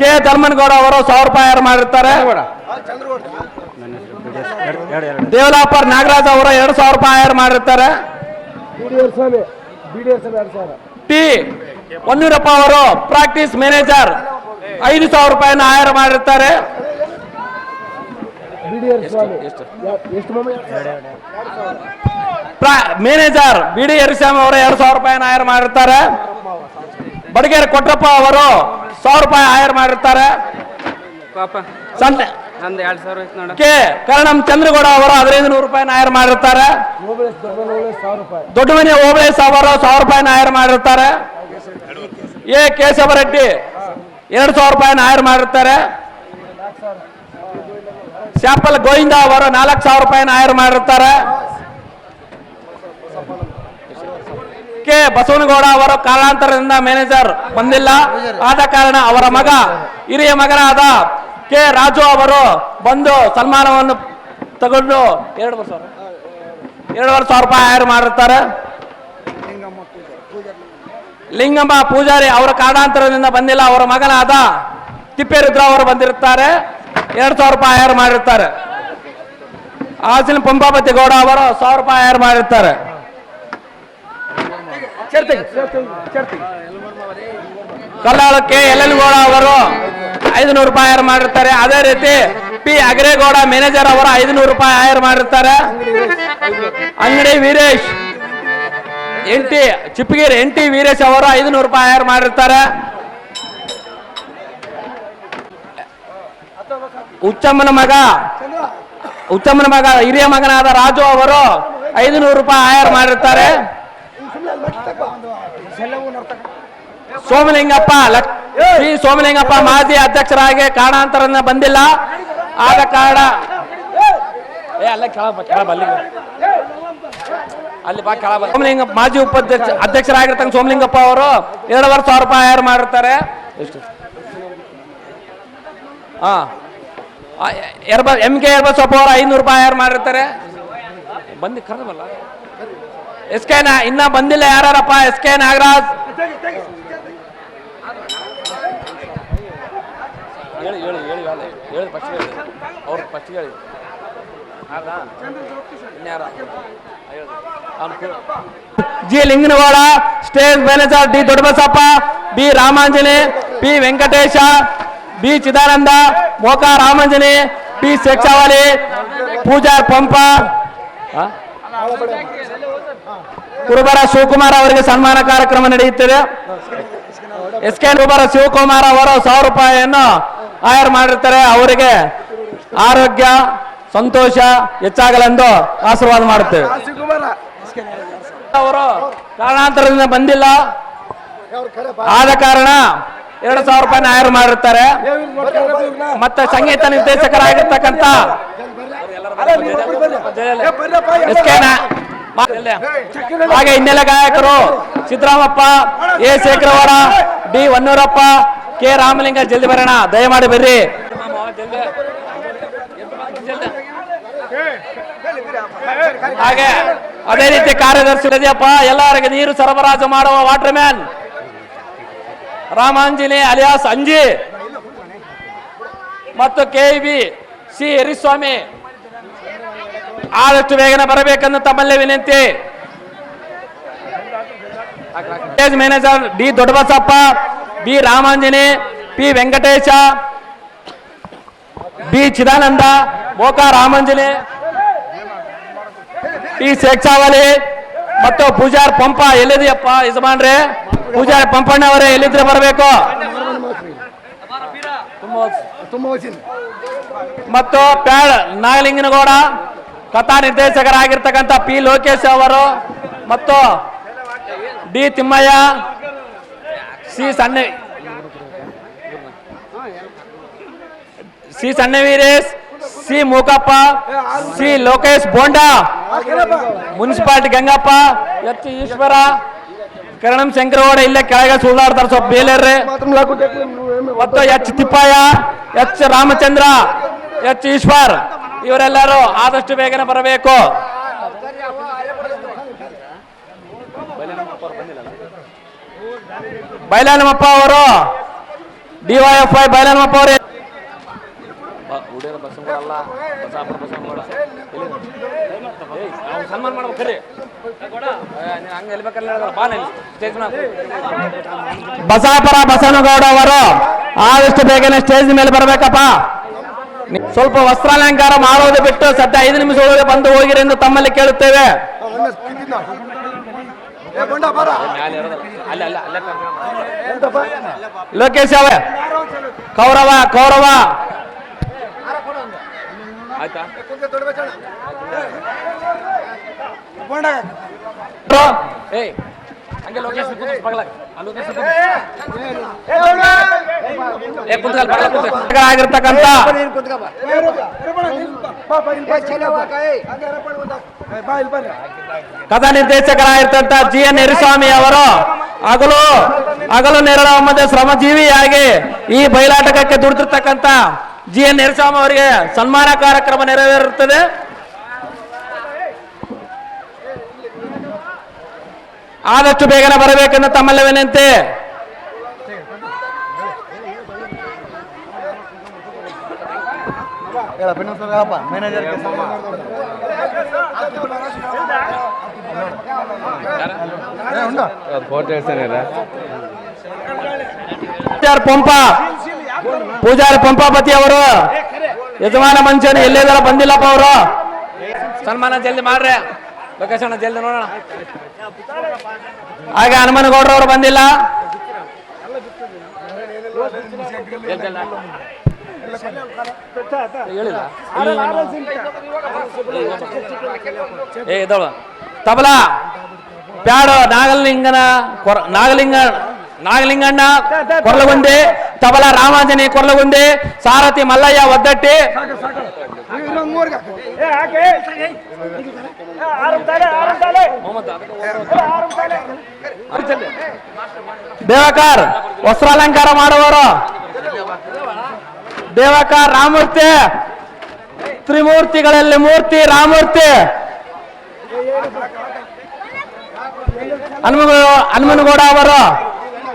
S3: ಕೆ ಧರ್ಮನಗೌಡ ಅವರು 1,000 ರೂಪಾಯಿ ಹೈರ್ ಮಾಡಿರ್ತಾರೆ. ದೇವಲಾಪರ್ ನಾಗರಾಜ್ ಅವರು 2,000 ರೂಪಾಯಿ ಹೈರ್ ಮಾಡಿರ್ತಾರೆ. ಟಿ ಹೊನ್ನೂರಪ್ಪ ಅವರು ಪ್ರಾಕ್ಟೀಸ್ ಮ್ಯಾನೇಜರ್ 5,000 ರೂಪಾಯಿನ ಹೈರ್ ಮಾಡಿರ್ತಾರೆ. ಮ್ಯಾನೇಜರ್ ಬಿ ಡಿ ಹರಿಸ್ವಾಮಿ ಅವರು 2,000 ರೂಪಾಯಿನ ಹೈರ್ ಮಾಡಿರ್ತಾರೆ. ಬಡಗೇರಿ ಕೊಟ್ರಪ್ಪ ಅವರು 1,000 ರೂಪಾಯಿ ಹೈರ್ ಮಾಡಿರ್ತಾರೆ. ಕೆ ಕರಣಂ ಚಂದ್ರಗೌಡ ಅವರು 1500 ರೂಪಾಯಿನ ಹೈರ್ ಮಾಡಿರ್ತಾರೆ. ದೊಡ್ಡಮನೆ ಓಬಳೇಶ್ ಅವರು 1,000 ರೂಪಾಯಿನ ಹೈರ್ ಮಾಡಿರ್ತಾರೆ. ಎ ಕೇಶವರೆಡ್ಡಿ 2,000 ರೂಪಾಯಿನ ಹೈರ್ ಮಾಡಿರ್ತಾರೆ. ಶಾಪಲ್ ಗೋವಿಂದ ಅವರು 4,000 ರೂಪಾಯಿನ ಹೈರ್ ಮಾಡಿರ್ತಾರೆ. ಕೆ ಬಸವನಗೌಡ ಅವರು ಕಾರಣಾಂತರದಿಂದ ಮ್ಯಾನೇಜರ್ ಬಂದಿಲ್ಲ. ಆದ ಕಾರಣ ಅವರ ಮಗ ಹಿರಿಯ ಮಗನಾದ ಕೆ ರಾಜು ಅವರು ಬಂದು ಸನ್ಮಾನವನ್ನು ತಗೊಂಡು 2,500 ರೂಪಾಯಿ ಹೈರ್ ಮಾಡಿರ್ತಾರೆ. ಲಿಂಗಮ್ಮ ಪೂಜಾರಿ ಅವರ ಕಾರಣಾಂತರದಿಂದ ಬಂದಿಲ್ಲ. ಅವರ ಮಗನಾದ ತಿಪ್ಪೇರುದ್ರ ಅವರು ಬಂದಿರುತ್ತಾರೆ. 2,000 ರೂಪಾಯಿ ಹೈರ್ ಮಾಡಿರ್ತಾರೆ. ಆಸಿನ ಪಂಪಾಪತಿ ಗೌಡ ಅವರು 1,000 ರೂಪಾಯಿ ಹೈರ್ ಮಾಡಿರ್ತಾರೆ. ಕಲ್ಲಾಳಕ್ಕೆ ಎಲ್ ಗೌಡ ಅವರು 500 ರೂಪಾಯಿ ಹೈರ್ ಮಾಡಿರ್ತಾರೆ. ಅದೇ ರೀತಿ ಪಿ ಅಗ್ರೇಗೌಡ ಮ್ಯಾನೇಜರ್ ಅವರು 500 ರೂಪಾಯಿ ಹೈರ್ ಮಾಡಿರ್ತಾರೆ. ಅಂಗಡಿ ವೀರೇಶ್ ಚಿಪ್ಪಗಿರಿ NT ವೀರೇಶ್ ಅವರು 500 ರೂಪಾಯಿ ಹೈರ್ ಮಾಡಿರ್ತಾರೆ. ಹುಚ್ಚಮ್ಮನ ಮಗ ಹಿರಿಯ ಮಗನಾದ ರಾಜು ಅವರು 500 ರೂಪಾಯಿ ಹೈರ್ ಮಾಡಿರ್ತಾರೆ. ಸೋಮಲಿಂಗಪ್ಪ ಮಾಜಿ ಅಧ್ಯಕ್ಷರಾಗಿ ಕಾರಣಾಂತರದಿಂದ ಬಂದಿಲ್ಲ. ಆದ ಕಾರಣ ಸೋಮಲಿಂಗ ಮಾಜಿ ಅಧ್ಯಕ್ಷರಾಗಿರ್ತಕ್ಕ ಸೋಮಲಿಂಗಪ್ಪ ಅವರು 2,500 ರೂಪಾಯಿ ಹೈರ್ ಮಾಡಿರ್ತಾರೆ. MK ಯರ್ಬಸಪ್ಪ ಅವರು 500 ರೂಪಾಯಿ ಹೈರ್ ಮಾಡಿರ್ತಾರೆ. ಕರೆದಲ್ಲ SK ಇನ್ನ ಬಂದಿಲ್ಲ ಯಾರಪ್ಪ? SK Nagaraj G Linganagouda stage manager D Doddabasappa, B Ramanjane, P Venkatesha, B Chidananda, Moka Ramanjane, P Shekshavali, Pujar Pampa, Kurubara Shivakumar ಅವರಿಗೆ ಸನ್ಮಾನ ಕಾರ್ಯಕ್ರಮ ನಡೆಯುತ್ತಿದೆ. SK ಕುರುಬರ ಶಿವಕುಮಾರ್ ಅವರು 1,000 ರೂಪಾಯಿಯನ್ನು ಹೈರ್ ಮಾಡಿರ್ತಾರೆ. ಅವರಿಗೆ ಆರೋಗ್ಯ ಸಂತೋಷ ಹೆಚ್ಚಾಗಲೆಂದು ಆಶೀರ್ವಾದ ಮಾಡುತ್ತೇವೆ. ಅವರು ಕಾರಣಾಂತರದಿಂದ ಬಂದಿಲ್ಲ. ಆದ ಕಾರಣ 2,000 ರೂಪಾಯಿನ ಹೈರ್ ಮಾಡಿರ್ತಾರೆ. ಮತ್ತೆ ಸಂಗೀತ ನಿರ್ದೇಶಕರಾಗಿರ್ತಕ್ಕಂಥ ಹಾಗೆ ಹಿನ್ನೆಲೆ ಗಾಯಕರು Siddaramappa, A Shekhargowda, D Honnurappa, K Ramalinga. ಜಲ್ದಿ ಬರೋಣ, ದಯಮಾಡಿ ಬರ್ರಿ. ಹಾಗೆ ಅದೇ ರೀತಿ ಕಾರ್ಯದರ್ಶಿ ರಜಪ್ಪ, ಎಲ್ಲರಿಗೆ ನೀರು ಸರಬರಾಜು ಮಾಡುವ ವಾಟರ್ ಮ್ಯಾನ್ ರಾಮಾಂಜನಿ ಅಲಿಯಾಸ್ ಅಂಜಿ ಮತ್ತು KV ಸಿ ಹರಿಸ್ವಾಮಿ ಆದಷ್ಟು ಬೇಗನೆ ಬರಬೇಕೆಂದು ತಮ್ಮಲ್ಲೇ ವಿನಂತಿ. Stage manager D Doddabasappa, B Ramanjani, P Venkatesha, B Chidananda, Moka Ramanjani, T Shekshavali ಮತ್ತು ಪೂಜಾರ್ ಪಂಪ. ಎಲ್ಲಿದೆಯಪ್ಪ ಯಜಮಾನ್ರೆ? ಪೂಜಾರ್ ಪಂಪಣ್ಣ ಅವರೇ ಎಲ್ಲಿದ್ರೆ ಬರಬೇಕು. ಮತ್ತು ಪ್ಯಾಡ್ ನಾಗಲಿಂಗನಗೌಡ, ಕಥಾ ನಿರ್ದೇಶಕರಾಗಿರ್ತಕ್ಕಂಥ ಪಿ ಲೋಕೇಶ್ ಅವರು ಮತ್ತು D Thimmaiah, C Sannaveeresh, C Mookappa, C Lokesh Bonda, municipality Gangappa, H Eshwara, Karanam Shankaragouda ಇಲ್ಲೇ ಕೆಳಗೆ ಸುಳ್ದಾಡ್ತಾರೆ ಸ್ವಲ್ಪ ಬೇಲೇರ್ರೆ, ಮತ್ತು H Thippaiah, H Ramachandra, H Eshwar ಇವರೆಲ್ಲರೂ ಆದಷ್ಟು ಬೇಗನೆ ಬರಬೇಕು. ಬೈಲಾನಮಪ್ಪ ಅವರು DYFI ಬೈಲಾನಮಪ್ಪ ಅವರು ಸನ್ಮಾನ ಮಾಡ್ಬೇಕ್ರಿ ಬಸಾಪುರ ಬಸವನಗೌಡ ಅವರು ಆದಷ್ಟು ಬೇಗನೆ ಸ್ಟೇಜ್ ಮೇಲೆ ಬರಬೇಕಪ್ಪ. ಸ್ವಲ್ಪ ವಸ್ತ್ರಾಲಂಕಾರ ಮಾಡೋದು ಬಿಟ್ಟು ಸದ್ಯ 5 ನಿಮಿಷ ಒಳಗೆ ಬಂದು ಹೋಗಿರಿ ಎಂದು ತಮ್ಮಲ್ಲಿ ಕೇಳುತ್ತೇವೆ. ಲೋಕೇಶ್ ಅವರೇ, ಕೌರವ ಕೌರವ ಆಯ್ತಾ ಆಗಿರ್ತಕ್ಕಂಥ ಕಥಾ ನಿರ್ದೇಶಕರಾಗಿರ್ತಕ್ಕಂಥ GN ಯರಿಸ್ವಾಮಿ ಅವರು ಹಗಲು ನೆರಳಾಮದ ಶ್ರಮಜೀವಿಯಾಗಿ ಈ ಬಯಲಾಟಕ್ಕೆ ದುಡಿದಿರ್ತಕ್ಕಂಥ GN ಯರಿಸ್ವಾಮಿ ಅವರಿಗೆ ಸನ್ಮಾನ ಕಾರ್ಯಕ್ರಮ ನೆರವೇರುತ್ತದೆ. ಆದಷ್ಟು ಬೇಗನೆ ಬರಬೇಕೆಂದು ತಮ್ಮಲ್ಲಿ ವಿನಂತಿ. ಪೂಜಾರಿ ಪಂಪಾಪತಿ ಅವರು ಯಜಮಾನ ಮಂಚನ ಎಲ್ಲೆಲ್ಲ ಬಂದಿಲ್ಲಪ್ಪ ಅವರು. ಸನ್ಮಾನ ಜಲ್ದಿ ಮಾಡ್ರಿ ಲೊಕೇಶನ್ ಜಲ್ದಿ ನೋಡೋಣ. ಹಾಗೆ ಹನುಮನಗೌಡರವರು ಬಂದಿಲ್ಲ. ತಬಲಾ ಪ್ಯಾಡು ನಾಗಲಿಂಗಣ್ಣ ಕೊರ್ಲಗುಂದಿ, ತಬಲಾ ರಾಮಾಂಜನಿ ಕೊರ್ಲಗುಂದಿ, ಸಾರಥಿ ಮಲ್ಲಯ್ಯ ಒದ್ದಟ್ಟಿ, ದೇವಕಾರ್ ವಸ್ತ್ರಾಲಂಕಾರ ಮಾಡುವವರು ದೇವಕಾರ್ ರಾಮೂರ್ತಿ, ತ್ರಿಮೂರ್ತಿಗಳಲ್ಲಿ ಮೂರ್ತಿ ರಾಮೂರ್ತಿ, ಹನುಮನಗೌಡ ಅವರು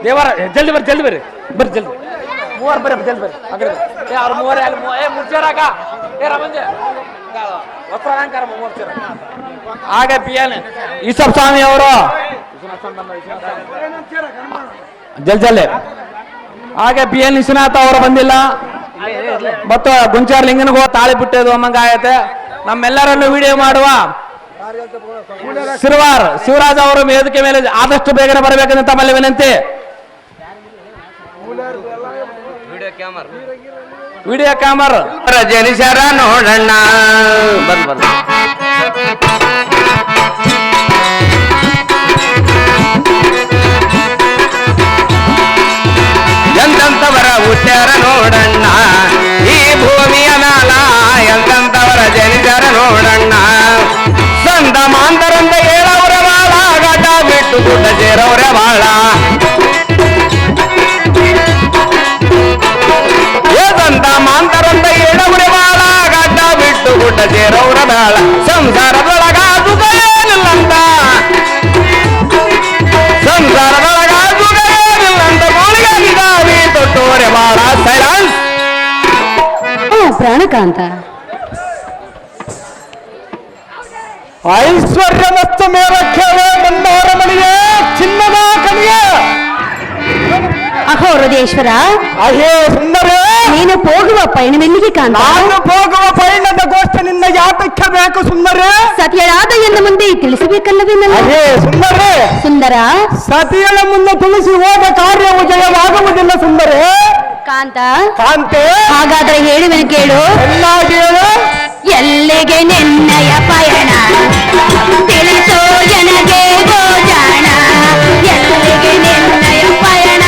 S3: ದೇವರ ಜಲ್ದಿ ಬರ್ರಿ ಮೂವರು ಬರ್ರಿ ಜಲ್ದಿ ಬರ್ರಿ ಅವ್ರ ಮೂವರೇ ಅಲ್ಲಿ ಮುರ್ಚಾರಾಗ ವಸ್ತ್ರಾಲಂಕಾರ ಮೂರ್ಚಾರ. ಹಾಗೆ PN ಈಸಪ್ ಸ್ವಾಮಿ ಅವರು ಜಲ್ದಿ. ಹಾಗೆ PN ವಿಶ್ವನಾಥ್ ಅವರು ಬಂದಿಲ್ಲ. ಮತ್ತು ಗುಂಚಾರ್ ಲಿಂಗನಿಗೂ ತಾಳಿ ಬಿಟ್ಟದು ಅಮ್ಮಂಗ ಆಗೈತೆ. ನಮ್ಮೆಲ್ಲರನ್ನು ವಿಡಿಯೋ ಮಾಡುವ ಶಿವರಾಜ್ ಅವರು ವೇದಿಕೆ ಮೇಲೆ ಆದಷ್ಟು ಬೇಗನೆ ಬರಬೇಕೆಂದು ತಮ್ಮಲ್ಲಿ ವಿನಂತಿ. ವಿಡಿಯೋ ಕ್ಯಾಮರ್ ಜನಿಸರ ನೋಡಣ್ಣ ಬಂದ್ ಎಂತವರ ಹುಟ್ಟ್ಯಾರ ನೋಡಣ್ಣ ಈ ಭೂಮಿಯ ನಾಲ, ಎಂತವರ ಜನಿಸರ ನೋಡಣ್ಣ. ಸಂದ ಮಾಂತರಂದ ಹೇಳವ್ರ ಬಾಳ, ಗಡ್ಡ ಬಿಟ್ಟು ಗುಡ್ಡ ಸೇರವ್ರ ಬಾಳ. ಸಂದ ಮಾಂತರಂದ ಹೇಳವ್ರ ಬಾಳ, ಗಡ್ಡ ಬಿಟ್ಟು ಗುಡ್ಡ ಸೇರವ್ರ ಬಾಳ. ಸಂಸಾರದೊಳಗಾದು ಏನಿಲ್ಲಂತ, ಸಂಸಾರದೊಳಗಾದು ಏನಿಲ್ಲಂತ, ಗೋಳಿಗಾಗಿದ್ದಾವಿ ತೊಟ್ಟೋರೆ ಬಾಳ. ಸೈಲೆನ್ಸ್.
S2: ಪ್ರಾಣಕಾಂತ
S1: ಐಶ್ವರ್ಯ ಮತ್ತು ಮೇಲಕ್ಕೇವೆ ಬಂದವರ ಮನೆಗೆ ಚಿನ್ನದ ಕಣಿಗೆ.
S2: ಅಹೋ ಹೃದಯೇಶ್ವರ,
S1: ಅಹೇ ಸುಂದರ,
S2: ನೀನು ಹೋಗುವ ಪಯಣವೆಲ್ಲಿಗೆ ಕಾಂತ?
S1: ನಾನು ಹೋಗುವ ಪಯಣದ ಗೋಷ್ಠಿ ನಿನ್ನ ಯಾತಕ್ಕೆ ಬೇಕು ಸುಂದರ?
S2: ಸತಿಯಳಾದ ಎನ್ನ ಮುಂದೆ ತಿಳಿಸಬೇಕಲ್ಲವೇ?
S1: ಅಹೇ ಸುಂದರ,
S2: ಸುಂದರ,
S1: ಸತಿಯಳ ಮುಂದೆ ತಿಳಿಸಿ ಹೋದ ಕಾರ್ಯವು ಜಯವಾಗುವುದಿಲ್ಲ ಸುಂದರ.
S2: ಕಾಂತ
S1: ಕಾಂತೆ,
S2: ಹಾಗಾದ್ರೆ ಹೇಳುವೆನು ಕೇಳು.
S1: ಎಲ್ಲ ಕೇಳು.
S2: ಎಲ್ಲಿಗೆ ನಿನ್ನಯ ಪಯಣ ತಿಳಿಸೋ ಜನಗೆ ಗೋಜಾಣ, ಎಲ್ಲಿಗೆ ನಿನ್ನಯ ಪಯಣ?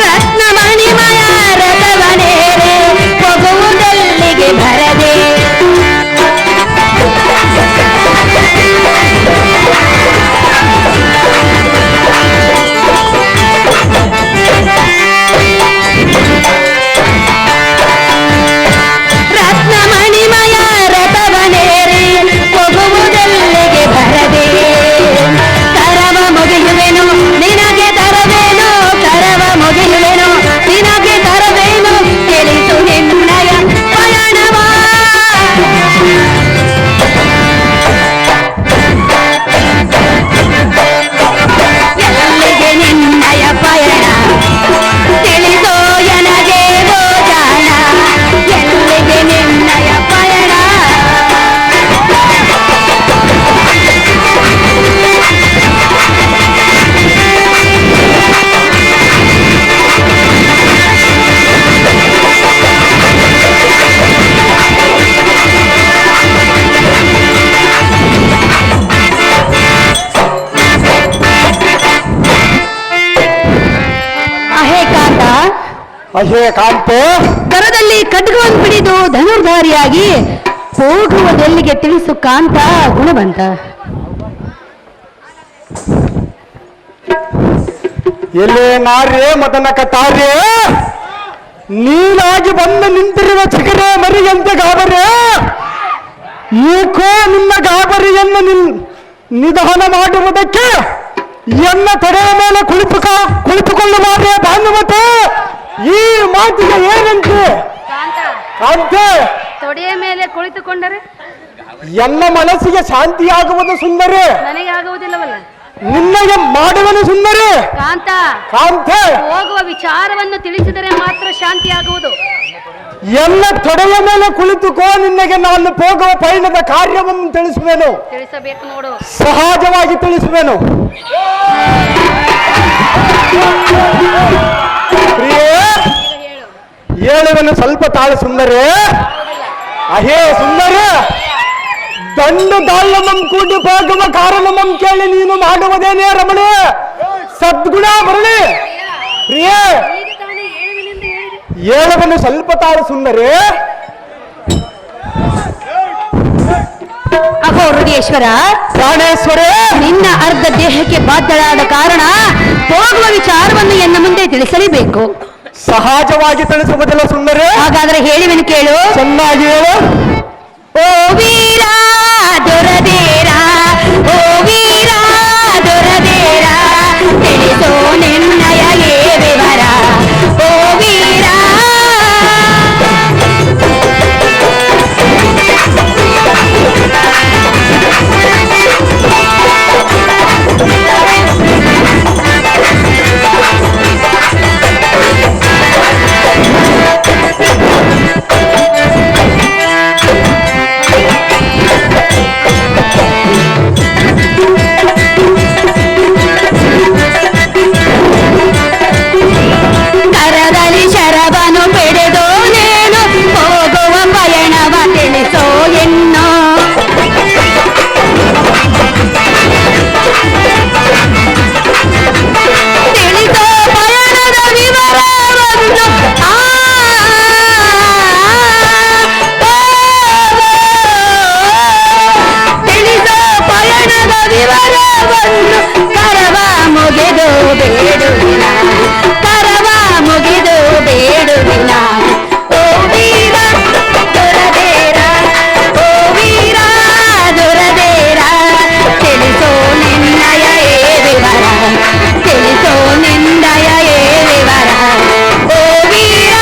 S2: ರತ್ನಮಣಿಮಯ ರಥವನೇರೆ ಹೋಗುವುದಲ್ಲಿಗೆ ಭರದೆ,
S1: ಅಹೇ ಕಾಂತೆ,
S5: ಕರದಲ್ಲಿ ಖಡ್ಗವನ್ನು ಹಿಡಿದು ಧನುರ್ಧಾರಿಯಾಗಿ ಹೋಗುವುದೆಲ್ಲಿಗೆ ತಿಳಿಸು ಕಾಂತ ಗುಣವಂತ.
S1: ಎಲ್ಲೇ ನಾರ್ಯೇ ಮದನ ಕಟಾರ್ಯೇ, ನೀನಾಗಿ ಬಂದು ನಿಂತಿರುವ ಚಿಗರೆ ಮರಿಯಂತೆ ಗಾಬರಿ, ಏಕೋ ನಿನ್ನ ಗಾಬರಿಯನ್ನು ನಿಧಾನ ಮಾಡುವುದಕ್ಕೆ ಎನ್ನ ತಡೆಯ ಮೇಲೆ ಕುಳಿತುಕೊಳ್ಳುವಾರೆ ಭಾನುಮತಿ. ಈ ಮಾತಿಗೆ ಏನಂತೆ ಕಾಂತೆ?
S5: ತೊಡೆಯ ಮೇಲೆ ಕುಳಿತುಕೊಂಡರೆ
S1: ಎನ್ನ ಮನಸ್ಸಿಗೆ ಶಾಂತಿಯಾಗುವುದು ಸುಂದರಿ,
S5: ನನಗೆ ಆಗುವುದಿಲ್ಲವಲ್ಲ.
S1: ನಿನ್ನಗೆ ಮಾಡುವನು ಸುಂದರಿ.
S5: ಕಾಂತ,
S1: ಕಾಂತೆ,
S5: ಹೋಗುವ ವಿಚಾರವನ್ನು ತಿಳಿಸಿದರೆ ಮಾತ್ರ ಶಾಂತಿ ಆಗುವುದು.
S1: ಎಲ್ಲ ತೊಡೆಯ ಮೇಲೆ ಕುಳಿತುಕೋ, ನಿನ್ನಗೆ ನಾನು ಹೋಗುವ ಪಯಣದ ಕಾರ್ಯವನ್ನು ತಿಳಿಸುವೆನು.
S5: ತಿಳಿಸಬೇಕು ನೋಡು.
S1: ಸಹಜವಾಗಿ ತಿಳಿಸುವೆನು. ಪ್ರಿಯೇ, ಹೇಳುವೆನು ಸ್ವಲ್ಪ ತಾಳು ಸುಂದರಿ. ಅಹೇ ಸುಂದರಿ, ದಂಡು ದಾಳಮಂ ಕೂಡಿ ಹೋಗುವ ಕಾರಣಮಂ ಕೇಳಿ ನೀನು ಮಾಡುವುದೇನೇ ರಮಣಿ? ಸದ್ಗುಣ ಬರಲಿ. ಪ್ರಿಯೇ, ಹೇಳುವನು ಸ್ವಲ್ಪ ತಾಳು ಸುಂದರಿ.
S5: ಅಹೋ ಹೃದಯೇಶ್ವರ,
S1: ಪ್ರಾಣೇಶ್ವರ,
S5: ನಿನ್ನ ಅರ್ಧ ದೇಹಕ್ಕೆ ಬಾಧ್ಯಳಾದ ಕಾರಣ ಹೋಗುವ ವಿಚಾರವನ್ನು ಎನ್ನ ಮುಂದೆ ತಿಳಿಸಲೇಬೇಕು.
S1: ಸಹಜವಾಗಿ ತಿಳಿಸುವುದಿಲ್ಲ ಸುಂದರಿ.
S5: ಹಾಗಾದರೆ ಹೇಳುವೆನು ಕೇಳು.
S1: ಚೆನ್ನಾಗಿ ಹೇಳು.
S5: ಓ ವೀರ ದೊರದೇರ, ಓ ವೀರ ದೊರದೇರ, ತಿಳಿಸೋ ನಿನ್ನಯೇ ವಿವರ. ಓ ವೀರ, ಕರದಲ್ಲಿ ಶರವನು ಪಡೆದು ನೇನು ಹೋಗುವ ಪಯಣವ ತಿಳಿಸೋ ಎನ್ನೋ. ತಿಳಿಸೋ ಪಯಣದ ವಿವರವನ್ನು ತಿಳಿಸೋ ಪಯಣದ ವಿವರವನ್ನು ಕರವ ಮುಗಿದು ಬೇಡುವಿನ, ಕರವ ಮುಗಿದು ಬೇಡುವಿನ. ಓ ವೀರ ದೊರದೇರ, ಓ ವೀರ ದೊರದೇರ, ತಿಳಿಸೋ ನಿನ್ನಯ ವಿವರ, ತಿಳಿಸೋ ನಿನ್ನಯ ವಿವರ. ಓ ವೀರ,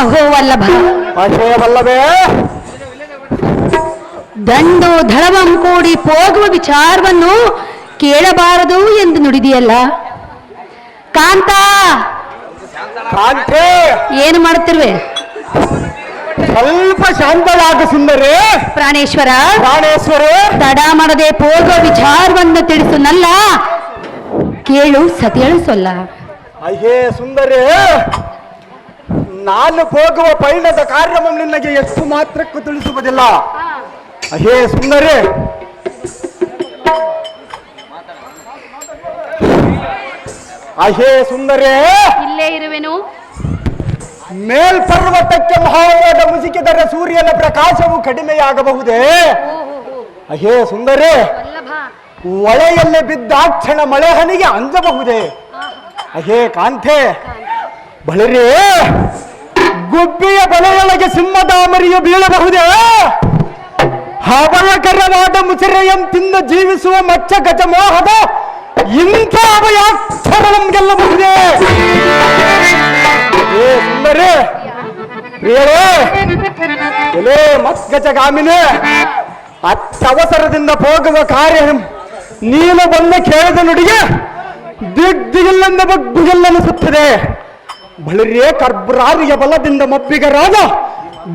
S5: ಅಹೋ ವಲ್ಲಭ,
S1: ಅಹೇ ವಲ್ಲಭೆ,
S5: ದಂಡು ಧಳವಂ ಕೂಡಿ ಹೋಗುವ ವಿಚಾರವನ್ನು ಕೇಳಬಾರದು ಎಂದು ನುಡಿದಿಯಲ್ಲ ಕಾಂತ.
S1: ಕಾಂತೆ,
S5: ಏನು ಮಾಡುತ್ತಿರುವೆ?
S1: ಸ್ವಲ್ಪ ಶಾಂತಳಾಗ ಸುಂದರಿ.
S5: ಪ್ರಾಣೇಶ್ವರ,
S1: ಪ್ರಾಣೇಶ್ವರ,
S5: ತಡ ಮಾಡದೆ ಹೋಗುವ ವಿಚಾರವನ್ನು ತಿಳಿಸುನಲ್ಲ, ಕೇಳು ಸತಿಯಳು ಸೊಲ್ಲ.
S1: ಅಹೇ ಸುಂದರಿ, ನಾನು ಹೋಗುವ ಪಯಣದ ಕಾರ್ಯವನ್ನು ನಿನಗೆ ಎಷ್ಟು ಮಾತ್ರಕ್ಕೂ ತಿಳಿಸುವುದಿಲ್ಲ. ಅಹೇ ಸುಂದರಿ, ಅಹೇ ಸುಂದರಿ,
S5: ಇಲ್ಲೇ ಇರುವೆನು.
S1: ಮೇಲ್ಪರ್ವತಕ್ಕೆ ಮಹಾಮೋಡ ಮುಸುಕಿದರೆ ಸೂರ್ಯನ ಪ್ರಕಾಶವು ಕಡಿಮೆಯಾಗಬಹುದೇ? ಅಹೇ ಸುಂದರಿ, ಒಳೆಯಲ್ಲಿ ಬಿದ್ದಾಕ್ಷಣ ಮಳೆ ಹನಿಗೆ ಅಂಜಬಹುದೇ? ಅಹೇ ಕಾಂತೆ, ಬಳಿರೇ, ಗುಬ್ಬಿಯ ಬಲೆಯೊಳಗೆ ಸಿಂಹದ ಮರಿಯು ಬೀಳಬಹುದೇ? ಹವಳಕರವಾದ ಮುಸಿರೆಯಂ ತಿಂದು ಜೀವಿಸುವ ಮಚ್ಚ ಗಜಮೋಹದ ಇಂಥ ಅಭಯಾಕ್ಷರ ಗೆಲ್ಲಬಹುದೇ? ಏ ಸುಂದರಿ, ಪ್ರಿಯರೇ, ಎಲೇ ಮತ್ಗಜಗಾಮಿನೇ, ಅತ್ಯವಸರದಿಂದ ಹೋಗುವ ಕಾರ್ಯ ನೀನು ಬಂದು ಕೇಳಿದ ನುಡಿಗೆ ದಿಗ್ದಿಗಿಲ್ಲಂದ ಬಗ್ಗುಗೆಲ್ಲನಿಸುತ್ತದೆ. ಬಳಿರೇ, ಕರ್ಬರಾರಿಯ ಬಲದಿಂದ ಮಬ್ಬಿಗರಾದ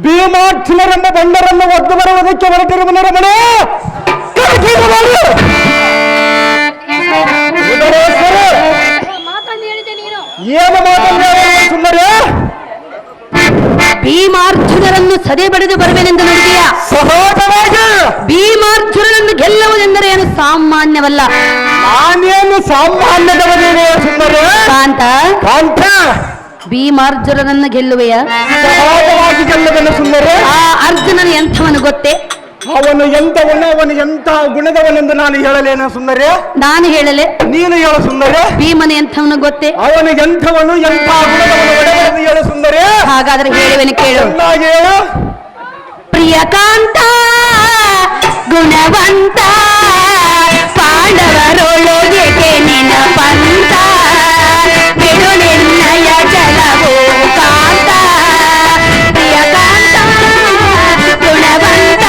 S1: ಭೀಮಾರ್ಜುನರೆಂಬ ಬಂಡರನ್ನು ಒದ್ದು ಬರುವುದಕ್ಕೆ ಹೊರಟಿರುವ ರಮಣ ಏನು ಮಾತನಾಡ ಸುಂದರ
S5: ಭೀಮಾರ್ಜುನರನ್ನು ಸದೆ ಬಡಿದು ಬರುವೆನೆಂದು ನುಡಿದೆಯ
S1: ಸಹಜವಾಗಿ
S5: ಭೀಮಾರ್ಜುನರನ್ನು ಗೆಲ್ಲುವುದೆಂದರೆ ಏನು ಸಾಮಾನ್ಯವಲ್ಲ.
S1: ನಾನೇನು ಸಾಮಾನ್ಯದವನೇನೇ ಸುಂದರ
S5: ಕಾಂತ
S1: ಕಾಂತ
S5: ಭೀಮಾರ್ಜುನರನ್ನು ಗೆಲ್ಲುವೆಯ?
S1: ಸಹಜವಾಗಿ ಗೆಲ್ಲುವನು ಸುಂದರ.
S5: ಆ ಅರ್ಜುನನು ಎಂಥವನು ಗೊತ್ತೇ?
S1: ಅವನು ಎಂತವನು, ಅವನು ಎಂತ ಗುಣದವನೆಂದು ನಾನು ಹೇಳಲೇನ ಸುಂದರ?
S5: ನಾನು ಹೇಳಲೆ,
S1: ನೀನು ಹೇಳ ಸುಂದರ.
S5: ಭೀಮನ ಎಂಥವನು ಗೊತ್ತೇ?
S1: ಅವನು ಎಂಥವನು, ಎಂಥ ಗುಣದವನು ಒಡೆಯದು ಹೇಳು ಸುಂದರ.
S5: ಹಾಗಾದ್ರೆ ಹೇಳುವೆನು ಕೇಳು.
S1: ಚೆನ್ನಾಗಿ ಹೇಳು.
S5: ಪ್ರಿಯಕಾಂತ ಗುಣವಂತ ಪಾಂಡವರೊಳಗೆ ನಿನ್ನ ಪಂತ ಬಿಡು ನಿನ್ನಯ ಜಲವೋ ಕಾಂತ. ಪ್ರಿಯಕಾಂತ ಗುಣವಂತ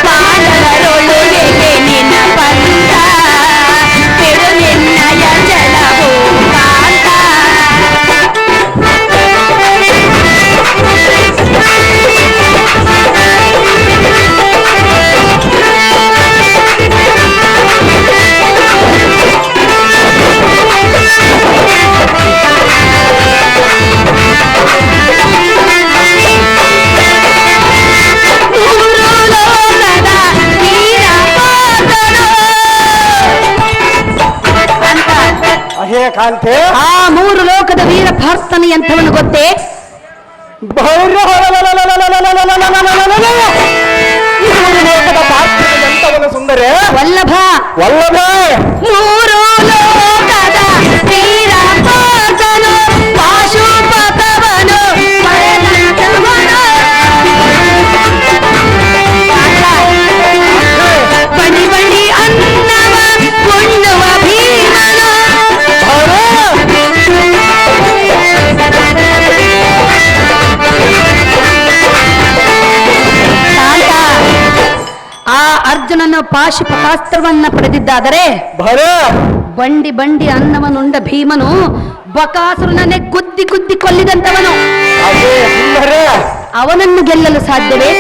S5: ಪಾಂಡವರೊಳಗೆ ನಿನ್ನ ಪಂತ ಬಿಡು ನಿನ್ನಯ ಜಲವೋ ಕಾಂತ.
S1: ಅಹೇ ಕಾಂತೆ,
S5: ಆ ಮೂರು ಲೋಕದ ವೀರ ಪಾರ್ಥನೆ ಎಂಥವನು ಗೊತ್ತೇ?
S1: ಎಂತವನು ಸುಂದರ?
S5: ವಲ್ಲಭ.
S1: ವಲ್ಲಭ
S5: ಮೂರು ಲೋಕದ ವೀರ ಪಾರ್ಥನು ಪಾಶುಪತವನು ಪರಲಂತವನು. ಬಡಿ ಬಡಿ ಅನ್ನವ ಉಣ್ಣುವ ಭೀಮನು. ಆ ಅರ್ಜುನನ ಪಾಶುಪತಾಸ್ತ್ರವನ್ನ ಪಡೆದಿದ್ದಾದರೆ
S1: ಭರ
S5: ಬಂಡಿ ಬಂಡಿ ಅನ್ನವನುಂಡ ಭೀಮನು ಬಕಾಸುರನನ್ನೇ ಗುದ್ದಿ ಗುದ್ದಿ ಕೊಲ್ಲಿದಂತವನು.
S1: ಅದೇ ಸುಂದರ.
S5: ಅವನನ್ನು ಗೆಲ್ಲಲು ಸಾಧ್ಯವೇ?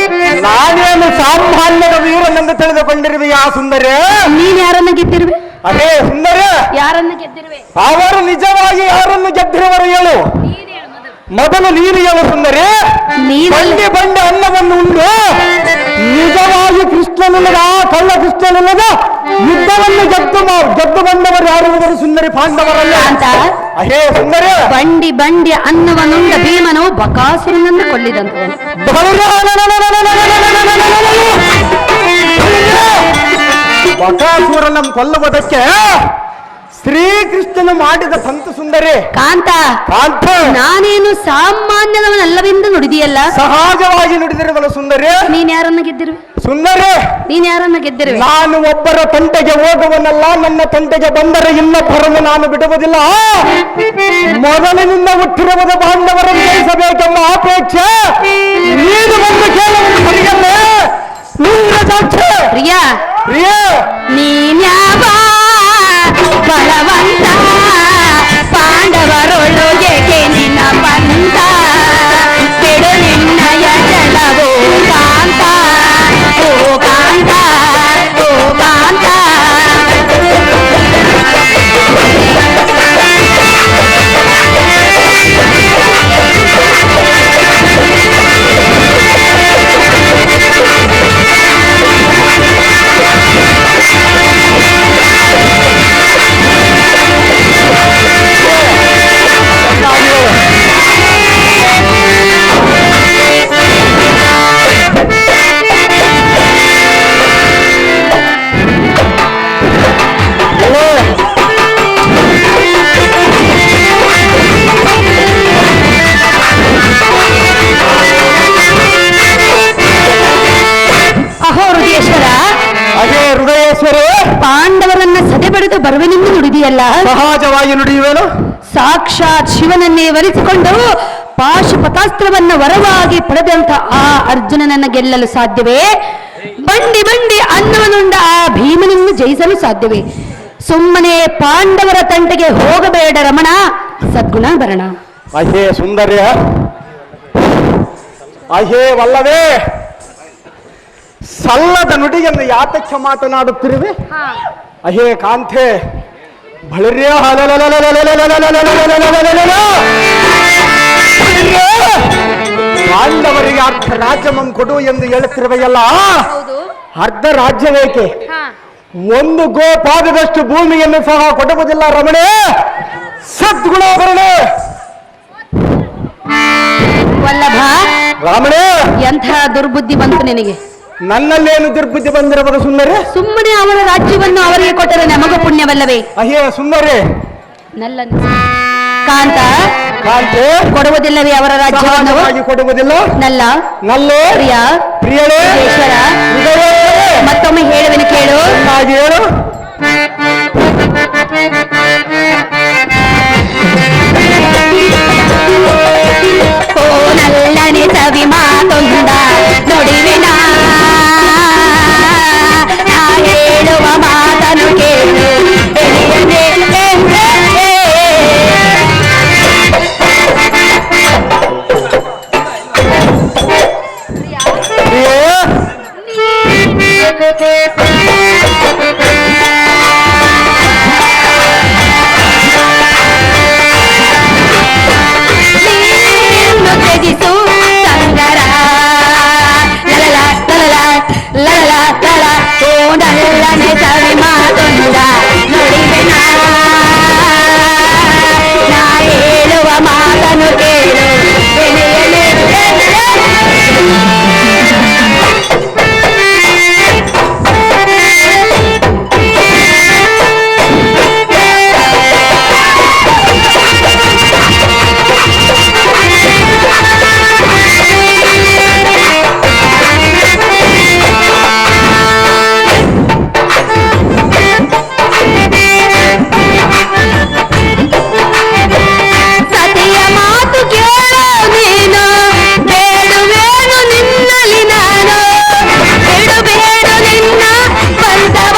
S1: ನಾನೇನು ಸಾಮಾನ್ಯದ ವೀರನೆಂದು ತಿಳಿದುಕೊಂಡಿರುವೆ ಆ ಸುಂದರ.
S5: ನೀನ್ ಯಾರನ್ನ ಗೆದ್ದಿರುವೆ?
S1: ಅದೇ ಸುಂದರ.
S5: ಯಾರನ್ನ ಗೆದ್ದಿರುವೆ?
S1: ಅವರು ನಿಜವಾಗಿ ಯಾರನ್ನು ಗೆದ್ದಿರುವರು ಹೇಳು. ಮೊದಲು ನೀನು ಹೇಳು ಸುಂದರಿ. ಬಂಡಿ ಬಂಡಿ ಅನ್ನವನ್ನು ಉಂಡು ನಿಜವಾಗಿ ಕೃಷ್ಣನಿಲ್ಲದ ಕಳ್ಳ ಕೃಷ್ಣನಿಲ್ಲದ ಯುದ್ಧವನ್ನು ಗೆದ್ದು ಬಂದವರು ಯಾರು ಸುಂದರಿ? ಪಾಂಡವರಲ್ಲ
S5: ಅಂತ.
S1: ಅಹೇ ಸುಂದರಿ.
S5: ಬಂಡಿ ಬಂಡಿ ಅನ್ನವನುಂಡ ಭೀಮನು ಬಕಾಸುರನನ್ನು ಕೊಲ್ಲಿದಂತವನು.
S1: ಬಕಾಸುರನ ಕೊಲ್ಲುವುದಕ್ಕೆ ಶ್ರೀಕೃಷ್ಣನು ಮಾಡಿದ ಸಂತ ಸುಂದರಿ.
S5: ಕಾಂತ,
S1: ಕಾಂತ
S5: ನಾನೇನು ಸಾಮಾನ್ಯದವನಲ್ಲವೆಂದು ನುಡಿದಿಯಲ್ಲ.
S1: ಸಹಜವಾಗಿ ನುಡಿದಿರುವನು ಸುಂದರಿ.
S5: ನೀನ್ ಯಾರನ್ನ ಗೆದ್ದಿರುವೆ?
S1: ಸುಂದರಿ,
S5: ನೀನ್ ಯಾರನ್ನ ಗೆದ್ದಿರುವೆ?
S1: ನಾನು ಒಬ್ಬರ ತಂಟೆಗೆ ಹೋಗುವನಲ್ಲ, ನನ್ನ ತಂಟೆಗೆ ಬಂದರೆ ಇನ್ನೊಬ್ಬರನ್ನು ನಾನು ಬಿಡುವುದಿಲ್ಲ. ಮೊದಲಿನಿಂದ ಹುಟ್ಟಿರುವುದು ಬಾಂಧವರನ್ನು ಜಯಿಸಬೇಕೆಂಬ ಅಪೇಕ್ಷೆ ನೀನು ಬಂದು ಕೇಳುವುದು ಸರಿಯಲ್ಲ.
S5: ಪ್ರಿಯ,
S1: ಪ್ರಿಯ
S5: ನೀನ್ಯಾವ ಬಲವಂತ ಪಾಂಡವರೊಳಗೆ ನಿನ್ನ ಪಂತ ಬಿಡು ನಿನ್ನಯ ಜಲವೋ ಕಾಂತ. ಓ ಕಾಂತ, ಓ ಕಾಂತ. ಪಾಂಡವರನ್ನ ಸದೆ ಬಡಿದು ಬರುವೆನೆಂದು ನುಡಿದಿಯಲ್ಲ.
S1: ಸಹಜವಾಗಿ ನುಡಿಯುವೆನು.
S5: ಸಾಕ್ಷಾತ್ ಶಿವನನ್ನೇ ವರಿಸಿಕೊಂಡು ಪಾಶುಪತಾಸ್ತ್ರವನ್ನ ವರವಾಗಿ ಪಡೆದಂತ ಆ ಅರ್ಜುನನನ್ನ ಗೆಲ್ಲಲು ಸಾಧ್ಯವೇ? ಬಂಡಿ ಬಂಡಿ ಅನ್ನವನುಂಡ ಆ ಭೀಮನನ್ನು ಜಯಿಸಲು ಸಾಧ್ಯವೇ? ಸುಮ್ಮನೆ ಪಾಂಡವರ ತಂಟೆಗೆ ಹೋಗಬೇಡ ರಮಣ, ಸದ್ಗುಣ ಭರಣ.
S1: ಅಹೇ ಸುಂದರ್ಯ, ಅಹೇವಲ್ಲವೇ ಸಲ್ಲದ ನುಡಿಯನ್ನು ಯಾತಕ್ಕೆ ಮಾತನಾಡುತ್ತಿರುವೆ? ಅಹೇ ಕಾಂತೆ ಬಳಿರೇ ಪಾಂಡವರಿಗೆ ಅರ್ಧ ರಾಜ್ಯವನ್ನು ಕೊಡು ಎಂದು ಹೇಳುತ್ತಿರುವೆಯಲ್ಲ, ಅರ್ಧ ರಾಜ್ಯವೇಕೆ ಒಂದು ಗೋಪಾದದಷ್ಟು ಭೂಮಿಯನ್ನು ಸಹ ಕೊಡುವುದಿಲ್ಲ ರಮಣೆ. ಸದ್ಗುಣಾಭರಣೆ
S5: ವಲ್ಲಭ,
S1: ರಾಮಣೆ,
S5: ಎಂಥ ದುರ್ಬುದ್ಧಿ ಬಂತು ನಿನಗೆ?
S1: ನನ್ನಲ್ಲೇನು ದುರ್ಬುದ್ಧಿ ಬಂದಿರಬಹುದು ಸುಂದರಿ?
S5: ಸುಮ್ಮನೆ ಅವರ ರಾಜ್ಯವನ್ನು ಅವರಿಗೆ ಕೊಟ್ಟರೆ ನಮಗೂ ಪುಣ್ಯವಲ್ಲವೇ?
S1: ಅಹೇ ಸುಂದರಿ,
S5: ನಲ್ಲ ಕಾಂತ
S1: ಕಾಂತೆ
S5: ಕೊಡುವುದಿಲ್ಲವೇ ಅವರ ರಾಜ್ಯವನ್ನು?
S1: ಸಹಜವಾಗಿ ಕೊಡುವುದಿಲ್ಲ.
S5: ನಲ್ಲ
S1: ನಲ್ಲೇ
S5: ಪ್ರಿಯ
S1: ಪ್ರಿಯಳೇ
S5: ಈಶ್ವರ,
S1: ಹೃದಯವೇ,
S5: ಮತ್ತೊಮ್ಮೆ ಹೇಳುವೆನು ಕೇಳು.
S1: ಹಾಗೆ ಹೇಳು.
S5: ಓ ನಲ್ಲನೆ ಸವಿ ಮಾತೊಂದ ನುಡಿವಿನ, ನಾ ಹೇಳುವ ಮಾತನು ಕೇಳು ಎಳೆಯದೆ. ತ್ಯಜಿಸು ಸಂಗರ ಲಲಲ ಲಲಲ ಲಲಲ ಲಲ. ಓ ನಲ್ಲನೆ ಸವಿ ಮಾತೊಂದ ನುಡಿವೆನ, ನಾ ಹೇಳುವ ಮಾತನು ಕೇಳು ಎಳೆಯಲೆ. ಸತಿಯ ಮಾತು ಕೇಳು ನೀನು, ಬೇಡುವೇನು ನಿನ್ನಲ್ಲಿ ನಾನು, ಬಿಡುಬೇಡು ನಿನ್ನ ಬಂಧವ,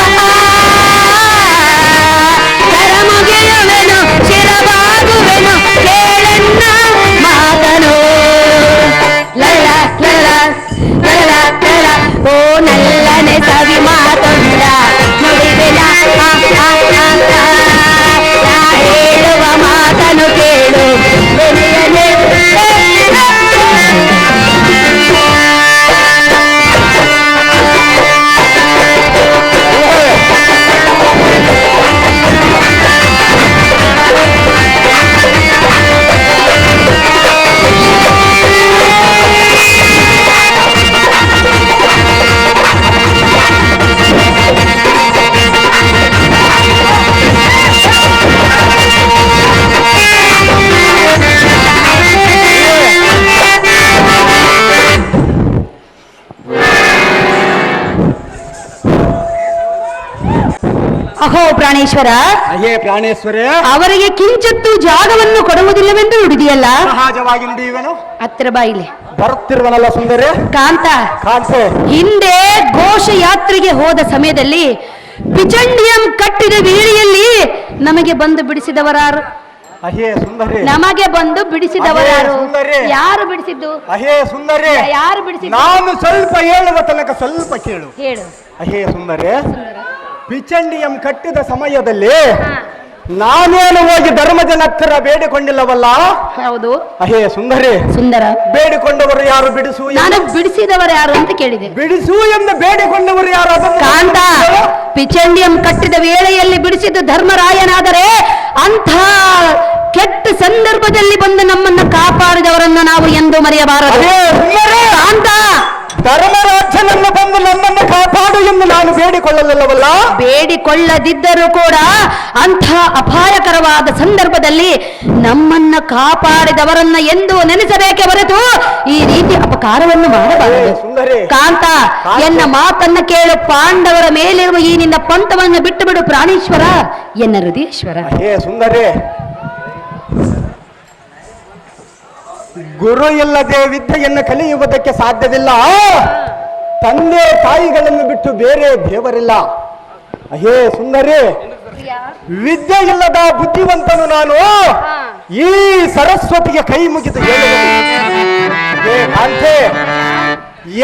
S5: ಕರಮುಗಿಯುವೆನು ಶಿರವಾಗುವೆನು ಕೇಳೆನ್ನ ಮಾತನು. ಲಲ್ಲ ಲಲ್ಲ ಲಲ್ಲ ಲಲ್ಲ. ಓ ನಲ್ಲನೆ ಸವಿ ಮಾತೊಂದ ನುಡಿವೆನ, ನಾ ಹೇಳುವ ಮಾತನು ಕೇಳು ಎಳೆಯಲೆ. ಅಹೋ ಪ್ರಾಣೇಶ್ವರ,
S1: ಅಹೇ ಪ್ರಾಣೇಶ್ವರೇ,
S5: ಅವರಿಗೆ ಕಿಂಚಿತ್ತು ಜಾಗವನ್ನು ಕೊಡುವುದಿಲ್ಲವೆಂದು ನುಡಿದಿಯಲ್ಲ,
S1: ಸಹಜವಾಗಿ ನುಡಿಯುವೆನು.
S5: ಹತ್ತಿರ ಬಾಯಿಲೆ.
S1: ಬರುತ್ತಿರುವನಲ್ಲ ಸುಂದರಿ.
S5: ಕಾಂತ,
S1: ಕಾಂತೆ
S5: ಹಿಂದೆ ಘೋಷ ಯಾತ್ರೆಗೆ ಹೋದ ಸಮಯದಲ್ಲಿ ಪಿಚಂಡಿಯಂ ಕಟ್ಟಿದ ವೇಳೆಯಲ್ಲಿ ನಮಗೆ ಬಂದು ಬಿಡಿಸಿದವರಾರು?
S1: ಅಹೇ ಸುಂದರಿ,
S5: ನಮಗೆ ಬಂದು ಬಿಡಿಸಿದವರಾರು?
S1: ಅಹೇ ಸುಂದರಿ.
S5: ಯಾರು ಬಿಡಿಸಿದ್ದು?
S1: ಅಹೇ ಸುಂದರಿ,
S5: ಯಾರು ಬಿಡಿಸಿದ್ದು?
S1: ನಾನು ಸ್ವಲ್ಪ ಹೇಳುವ ತನಕ ಸ್ವಲ್ಪ ಕೇಳು.
S5: ಹೇಳು.
S1: ಅಹೇ ಸುಂದರಿ, ಪಿಚಂಡಿಯಂ ಕಟ್ಟಿದ ಸಮಯದಲ್ಲಿ ನಾನೇನು ಹೋಗಿ ಧರ್ಮಜನ ಹತ್ತಿರ ಬೇಡಿಕೊಂಡಿಲ್ಲವಲ್ಲ?
S5: ಹೌದು.
S1: ಅಹೇ ಸುಂದರಿ,
S5: ಸುಂದರ,
S1: ಬೇಡಿಕೊಂಡವರು ಯಾರು? ಬಿಡಿಸು
S5: ನಾನು ಬಿಡಿಸಿದವರು ಯಾರು ಅಂತ ಕೇಳಿದೆ.
S1: ಬಿಡಿಸು ಎಂದು ಬೇಡಿಕೊಂಡವರು ಯಾರು? ಅದನ್ನು
S5: ಕಾಂತ, ಪಿಚಂಡಿಯಂ ಕಟ್ಟಿದ ವೇಳೆಯಲ್ಲಿ ಬಿಡಿಸಿದ್ದು ಧರ್ಮರಾಯನಾದರೆ ಅಂಥ ಕೆಟ್ಟ ಸಂದರ್ಭದಲ್ಲಿ ಬಂದು ನಮ್ಮನ್ನು ಕಾಪಾಡಿದವರನ್ನು ನಾವು ಎಂದು ಮರೆಯಬಾರದು.
S1: ಅಹೇ ಸುಂದರಿ,
S5: ಕಾಂತ,
S1: ಧರ್ಮರಾಜನನ್ನು ಬಂದು ನಮ್ಮನ್ನು ಕಾಪಾಡು ಎಂದು ನಾನು ಬೇಡಿಕೊಳ್ಳಲಿಲ್ಲವಲ್ಲ?
S5: ಬೇಡಿಕೊಳ್ಳದಿದ್ದರೂ ಕೂಡ ಅಂಥ ಅಪಾಯಕರವಾದ ಸಂದರ್ಭದಲ್ಲಿ ನಮ್ಮನ್ನ ಕಾಪಾಡಿದವರನ್ನ ಎಂದು ನೆನೆಸಬೇಕೆ ಹೊರತು ಈ ರೀತಿ ಅಪಕಾರವನ್ನು ಮಾಡಬಾರದು.
S1: ಸುಂದರಿ,
S5: ಕಾಂತ, ಎನ್ನ ಮಾತನ್ನ ಕೇಳು. ಪಾಂಡವರ ಮೇಲಿರುವ ಈ ನಿನ್ನ ಪಂಥವನ್ನು ಬಿಟ್ಟು ಬಿಡು ಪ್ರಾಣೇಶ್ವರ, ಎನ್ನ ಹೃದಯೇಶ್ವರ.
S1: ಅಹೇ ಸುಂದರಿ, ಗುರು ಇಲ್ಲದೆ ವಿದ್ಯೆಯನ್ನು ಕಲಿಯುವುದಕ್ಕೆ ಸಾಧ್ಯವಿಲ್ಲ. ತಂದೆ ತಾಯಿಗಳನ್ನು ಬಿಟ್ಟು ಬೇರೆ ದೇವರಿಲ್ಲ. ಅಹೇ ಸುಂದರಿ, ವಿದ್ಯೆ ಇಲ್ಲದ ಬುದ್ಧಿವಂತನು ನಾನು ಈ ಸರಸ್ವತಿಗೆ ಕೈ ಮುಗಿದು ಹೇಳುವಂತೆ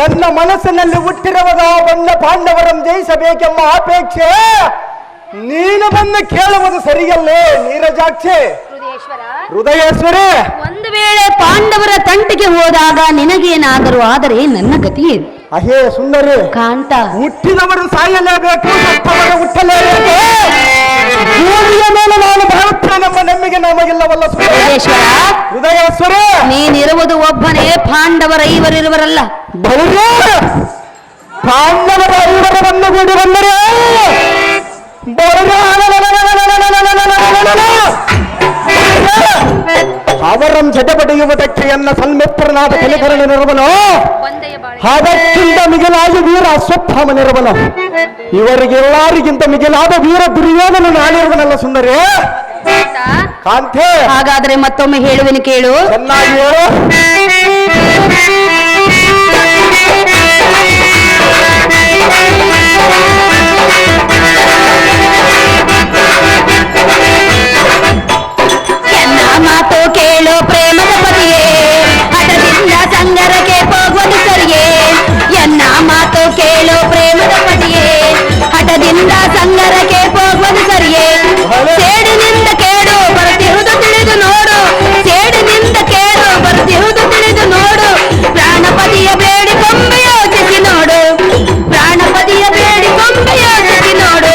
S1: ಎನ್ನ ಮನಸ್ಸಿನಲ್ಲಿ ಹುಟ್ಟಿರುವಾಗ ಬಣ್ಣ ಪಾಂಡವರಂ ಜಯಿಸಬೇಕೆಂಬ ಅಪೇಕ್ಷೆ ನೀನು ಬಂದು ಕೇಳುವುದು ಸರಿಯಲ್ಲೇ ನೀರಜಾಕ್ಷೆ ಹೃದಯೇಶ್ವರಿ.
S5: ಒಂದು ವೇಳೆ ಪಾಂಡವರ ತಂಟೆಗೆ ಹೋದಾಗ ನಿನಗೇನಾದರೂ ಆದರೆ ನನ್ನ ಗತಿಯೇನು?
S1: ಅಹೇ ಸುಂದರಿ
S5: ಕಾಂತ,
S1: ಹುಟ್ಟಿದವರು ಸಾಯಲೇಬೇಕು, ಸತ್ತವರು ಹುಟ್ಟಲೇಬೇಕು. ಭೂಮಿಯ ಮೇಲೆ ನಾನು ಬರುತ್ತೇನೆಂಬ ನಂಬಿಕೆ ನಮಗಿಲ್ಲವಲ್ಲ
S5: ಹೃದಯೇಶ್ವರ.
S1: ಹೃದಯೇಶ್ವರ,
S5: ನೀನಿರುವುದು ಒಬ್ಬನೇ, ಪಾಂಡವರ ಐವರಿರುವರಲ್ಲ.
S1: ಬರುವೆ ಪಾಂಡವರ ಐವರನ್ನು ಕೂಡಿ ಬಂದರೆ ಅವರಂ ಜಟಪಡೆಯುವುದಕ್ಕೆ ಎನ್ನ ಸನ್ಮಿತ್ರನಾದ ಕಲಿಕರನಿರುವನು, ಅದಕ್ಕಿಂತ ಮಿಗಿಲಾಗಿ ವೀರ ಅಶ್ವತ್ಥಾಮನಿರುವನು, ಇವರಿಗೆಲ್ಲರಿಗಿಂತ ಮಿಗಿಲಾದ ವೀರ ದುರ್ಯೋಧನ ನಾನಿರುವನಲ್ಲ ಸುಂದರಿ. ಕಾಂತೆ,
S5: ಹಾಗಾದ್ರೆ ಮತ್ತೊಮ್ಮೆ ಹೇಳುವೆನು ಕೇಳು.
S1: ಚೆನ್ನಾಗಿ ಹೇಳು.
S5: ಮಾತು ಕೇಳು ಪ್ರೇಮದ ಪತಿಯೇ, ಹಠದಿಂದ ಸಂಗರಕ್ಕೆ ಹೋಗುವುದು ಸರಿಯೇ. ಎನ್ನ ಮಾತು ಕೇಳು ಪ್ರೇಮದ ಪತಿಯೇ, ಹಠದಿಂದ ಸಂಗರಕ್ಕೆ ಹೋಗುವುದು ಸರಿಯೇ. ಸೇಡಿನಿಂದ ಕೇಳು ಬರುತ್ತಿರುವುದು ತಿಳಿದು ನೋಡು, ಸೇಡಿನಿಂದ ಕೇಳು ಬರುತ್ತಿರುವುದು ತಿಳಿದು ನೋಡು. ಪ್ರಾಣಪತಿಯ ಬೇಡಿ ಕೊಂಬೆ ಯೋಚಿಸಿ ನೋಡು, ಪ್ರಾಣಪತಿಯ ಬೇಡಿ ಕೊಂಬೆ ಯೋಚಿಸಿ ನೋಡು.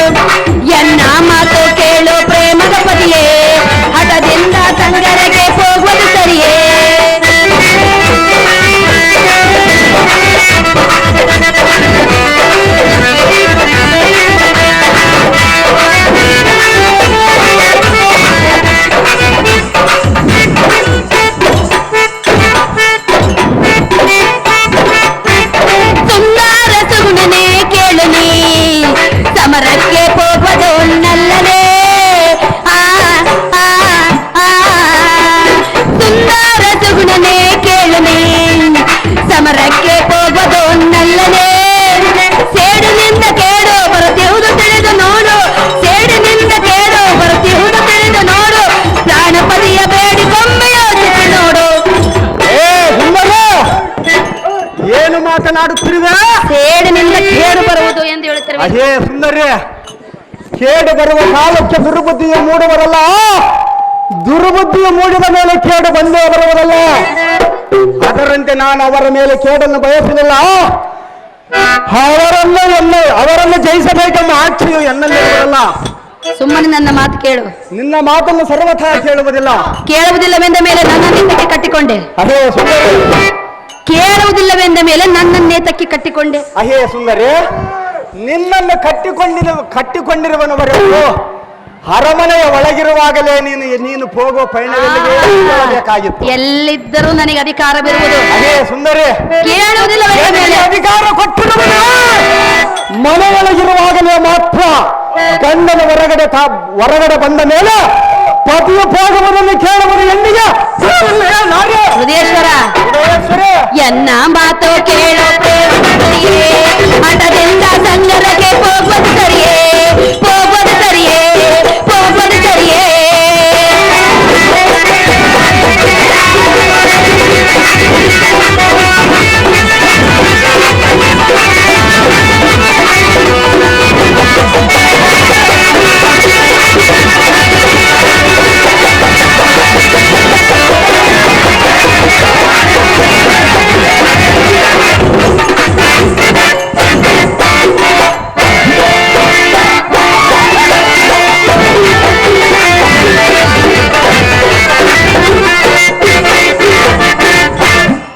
S5: ಎನ್ನ ಮಾತು ಕೇಳು ಪ್ರೇಮದ ಪತಿಯೇ, ಹಠದಿಂದ ಸಂಗರಕ್ಕೆ ಹೋಗುವುದು ಸರಿಯೇ. ಸುಂದರ ಸುಗುಣನೆ ಕೇಳು ನೀ, ಸಮರಕ್ಕೆ ಹೋಗುವುದು ನಲ್ಲನೆ. ಸುಂದರ ಸುಗುಣನೆ ಕೇಳು ನೀ, ಸಮರಕ್ಕೆ ಹೋಗುವುದು ನಲ್ಲನೆ. ಸೇಡಿನಿಂದ ಕೇಳು ಬರುತ್ತಿರುವುದು ತಿಳಿದು ನೋಡು, ಸೇಡಿನಿಂದ ಕೇಳು ಬರುತ್ತಿರುವುದು ತಿಳಿದು ನೋಡು. ಪ್ರಾಣಪತಿಯ ಬೇಡಿ ಕೊಂಬೆ ಯೋಚಿಸಿ ನೋಡು.
S1: ಏನು ಮಾತನಾಡುತ್ತಿರುವೆ?
S5: ಸೇಡಿನಿಂದ ಕೇಡು ಬರುವುದು ಎಂದು ಹೇಳುತ್ತಿರುವೆ.
S1: ಅದೇ ಸುಂದರಿ, ಕೇಡು ಬರುವ ಕಾಲಕ್ಕೆ ದುರ್ಬುದ್ಧಿಯ ಮೂಡುವರಲ್ಲ, ದುರ್ಬುದ್ಧಿಯ ಮೂಡಿದ ಮೇಲೆ ಕೇಡು ಬಂದೇ ಬರುವುದಲ್ಲ. ಅದರಂತೆ ನಾನು ಅವರ ಮೇಲೆ ಕೇಡನ್ನು ಬಯಸಲಿಲ್ಲ, ಅವರನ್ನು ಜಯಿಸಬೇಕೆಂಬ ಆಕ್ಷೆಯು ಎನ್ನಲ್ಲಿರುವುದಲ್ಲ.
S5: ಸುಮ್ಮನೆ ನನ್ನ ಮಾತು ಕೇಳು.
S1: ನಿನ್ನ ಮಾತನ್ನು ಸರ್ವಥಾ ಕೇಳುವುದಿಲ್ಲ.
S5: ಕೇಳುವುದಿಲ್ಲವೆಂದ ಮೇಲೆ ನನ್ನನ್ನೇ ತಕ್ಕಿ ಕಟ್ಟಿಕೊಂಡೆ.
S1: ಅಹೇ ಸುಂದರಿ,
S5: ಕೇಳುವುದಿಲ್ಲವೆಂದ ಮೇಲೆ ನನ್ನನ್ನೇ ತಕ್ಕಿ ಕಟ್ಟಿಕೊಂಡೆ.
S1: ಅಹೇ ಸುಂದರಿ, ನಿನ್ನನ್ನು ಕಟ್ಟಿಕೊಂಡಿರುವವರೆಗೂ ಅರಮನೆಯ ಒಳಗಿರುವಾಗಲೇ ನೀನು ಹೋಗೋ ಪಯಣವೆಲ್ಲಿಗೆ
S5: ಎಲ್ಲಿದ್ದರೂ ನನಗೆ ಅಧಿಕಾರವಿರುವುದು.
S1: ಅದೇ ಸುಂದರಿ,
S5: ಕೇಳುವುದಿಲ್ಲವೆಂದ ಮೇಲೆ
S1: ಅಧಿಕಾರ ಕೊಟ್ಟಿರುವುದು ಮನೆಯೊಳಗಿರುವಾಗಲೇ ಮಾತ್ರ. ಗಂಡನ ಹೊರಗಡೆ ಬಂದ ಮೇಲೆ ಪತಿಯ ಹೋಗುವುದನ್ನು ಕೇಳುವುದು ಎಂದಿಗೆ?
S5: ಹೃದಯೇಶ್ವರ, ಎನ್ನ ಮಾತು ಕೇಳು ಪ್ರೇಮಪತಿಯೇ, ಹಠದಿಂದ ಸಂಗರಕ್ಕೆ ಹೋಗುವುದು ಸರಿಯೇ, ಹೋಗುವುದು ಸರಿಯೇ, ಹೋಗುವುದು ಸರಿಯೇ.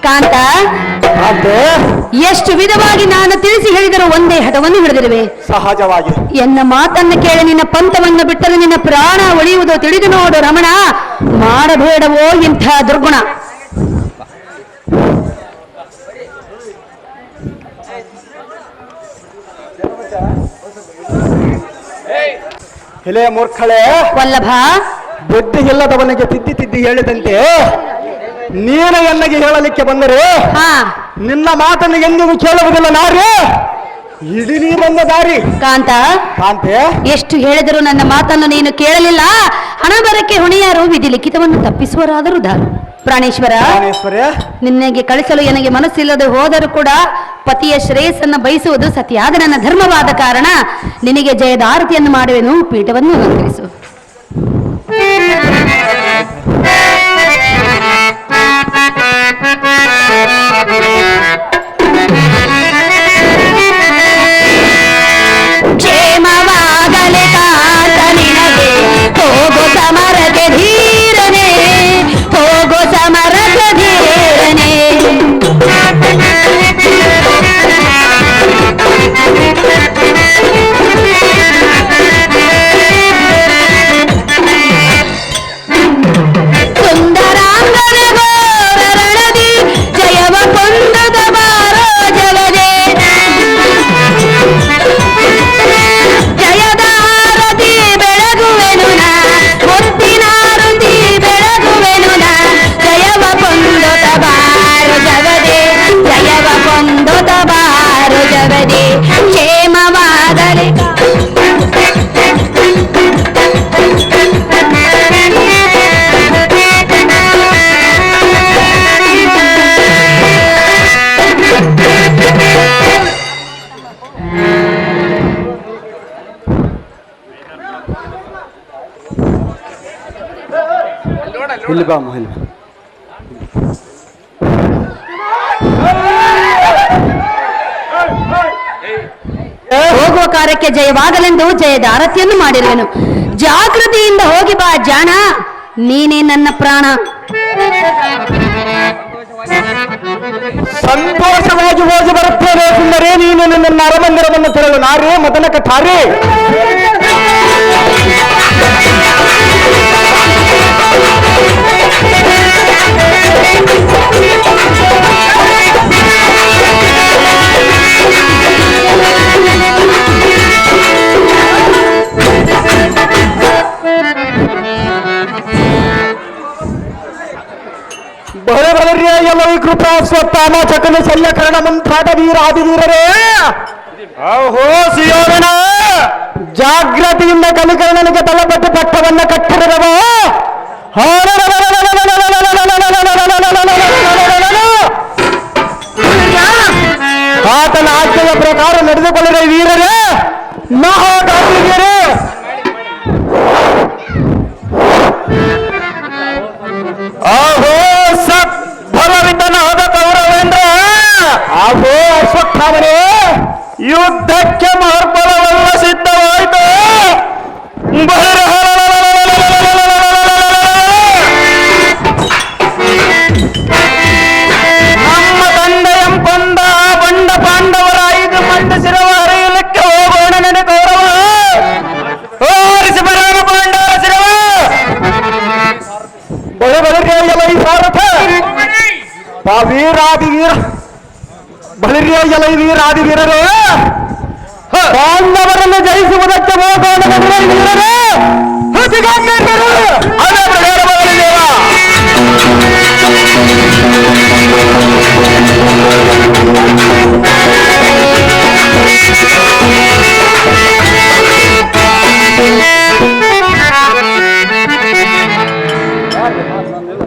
S5: ಕಾಂತ, ಎಷ್ಟು ವಿಧವಾಗಿ ನಾನು ತಿಳಿಸಿ ಹೇಳಿದರೂ ಒಂದೇ ಹಠವನ್ನು ಹಿಡಿದಿರುವೆ.
S1: ಸಹಜವಾಗಿ
S5: ಎನ್ನ ಮಾತನ್ನು ಕೇಳಿ ನಿನ್ನ ಪಂಥವನ್ನು ಬಿಟ್ಟರೆ ನಿನ್ನ ಪ್ರಾಣ ಉಳಿಯುವುದು ತಿಳಿದು ನೋಡು ರಮಣ. ಮಾಡಬೇಡವೋ ಇಂಥ ದುರ್ಗುಣ.
S1: ಎಲೆ ಮೂರ್ಖಳೆ
S5: ವಲ್ಲಭ,
S1: ಬುದ್ಧಿ ಇಲ್ಲದವನಿಗೆ ತಿದ್ದಿ ಹೇಳಿದಂತೆ ನೀನು ಎನ್ನಗೆ ಹೇಳಲಿಕ್ಕೆ ಬಂದರೆ ನಿನ್ನ ಮಾತನ್ನು ಎಂದಿಗೂ ಕೇಳುವುದಿಲ್ಲ. ನಾರೇ ಇಡೀ ನೀ ಬಂದ ದಾರಿ
S5: ಕಾಂತ,
S1: ಕಾಂತೆ.
S5: ಎಷ್ಟು ಹೇಳಿದರೂ ನನ್ನ ಮಾತನ್ನು ನೀನು ಕೇಳಲಿಲ್ಲ. ಹಣ ಬರಕ್ಕೆ ಹೊಣೆಯಾರು, ವಿಧಿ ಲಿಖಿತವನ್ನು ತಪ್ಪಿಸುವರಾದರೂ ದಾರು. ಪ್ರಾಣೇಶ್ವರ, ನಿನಗೆ ಕಳಿಸಲು ನನಗೆ ಮನಸ್ಸಿಲ್ಲದೆ ಹೋದರೂ ಕೂಡ ಪತಿಯ ಶ್ರೇಯಸ್ಸನ್ನು ಬಯಸುವುದು ಸತಿಯಾದ ನನ್ನ ಧರ್ಮವಾದ ಕಾರಣ ನಿನಗೆ ಜಯದ ಆರತಿಯನ್ನು ಮಾಡುವೆನು. ಪೀಠವನ್ನು ಅಲಂಕರಿಸು. ಕ್ಷೇಮವಾಗಲೆ ಕಾಂತ ನಿನಗೆ, ಹೋಗೋ ಸಮರಕ್ಕೆ ಧೀರನೆ, ಹೋಗೋ ಸಮರಕ್ಕೆ ಧೀರನೆ. ಸುಂದರಾಂಗನ ಘೋರರಣದಿ ಜಯವ ಕೊಂಡದ ಬಾರೋ ಜಗದೇ. ಜಯದಾರತಿ ಬೆಳಗುವೆನು ನಾ, ಮುತ್ತಿನಾರತಿ ಬೆಳಗುವೆನು ನಾ. ಜಯವ ಕೊಂಡದ ಬಾರೋ ಜಗದೇ, ಜಯವ ಕೊಂಡದ ಬಾರೋ ಜಗದೇ. ಕ್ಷೇಮವಾಗಲಿ
S1: ಇಲ್ಲಿ ಬಾ ಅಮ್ಮ, ಇಲ್ಲಿ ಬಾ.
S5: ಹೋಗುವ ಕಾರ್ಯಕ್ಕೆ ಜಯವಾಗಲೆಂದು ಜಯದ ಆರತಿಯನ್ನು ಮಾಡಿರುವೆನು. ಜಾಗೃತಿಯಿಂದ ಹೋಗಿ ಬಾ ಜಾಣ, ನೀನೇ ನನ್ನ ಪ್ರಾಣ.
S1: ಸಂತೋಷವಾಗಿ ಹೋಗಿ ಬರುತ್ತೇನೆ ಸುಂದರೇ. ನೀನು ನನ್ನ ಅರಮಂದಿರವನ್ನು ತೆರಳು ನಾರೇ ಮದನ ಕಥಾರೇ. ಎಲ್ಲ ಕೃಪಾ ಸ್ವತ್ತಾಮ ಚಕನ ಶಲ್ಯಕರಣ ಮಂತ್ರಾಟ ವೀರ ಆದಿವೀರರೇ. ಓಹೋ ಸಿಯೋರಣ, ಜಾಗ್ರತೆಯಿಂದ ಕಲಿಕರ್ಣನಿಗೆ ತಲಪಟ್ಟು ಪಟ್ಟವನ್ನ ಕಟ್ಟಿರದವ. ಆತನ ಆಜ್ಞೆಯ ಪ್ರಕಾರ ನಡೆದುಕೊಳ್ಳಿದ ವೀರರೇ, ಮಹಾಗಾಂಧಿಗರೇ. ಆಹೋ ಸದ್ಭರವಿದ್ದನಾದ ಕೌರವೇಂದ್ರ, ಆಹೋ ಅಶ್ವತ್ಥಾಮನೇ, ಯುದ್ಧಕ್ಕೆ ಮಾರ್ಬಲವೆಲ್ಲ ಸಿದ್ಧವಾಯಿತು. ನಮ್ಮ ತಂದೆಯಂ ಕೊಂದ ಬಂಡ ಪಾಂಡವರ 5 ಮಂದಿ ಶಿರವ ಹರಿಯಲಿಕ್ಕೆ ಹೋಗೋಣ ನೆನೆ ಕೌರವ. ಓರಿಸಿ ಬರೋಣ ಪಾಂಡವರ ಶಿರವ. ಬಳಿರಿಯಲ್ಲ ಈ ಭಾರತ ವೀರಾದಿವೀರ, ಬಳಿರಿಯಲ್ಲ ಈ ವೀರಾದಿವೀರರೇ, ಪಾಂಡವರನ್ನು ಜಯಿಸುವುದಕ್ಕೆ ಹೋಗೋಣ ವೀರರೇ.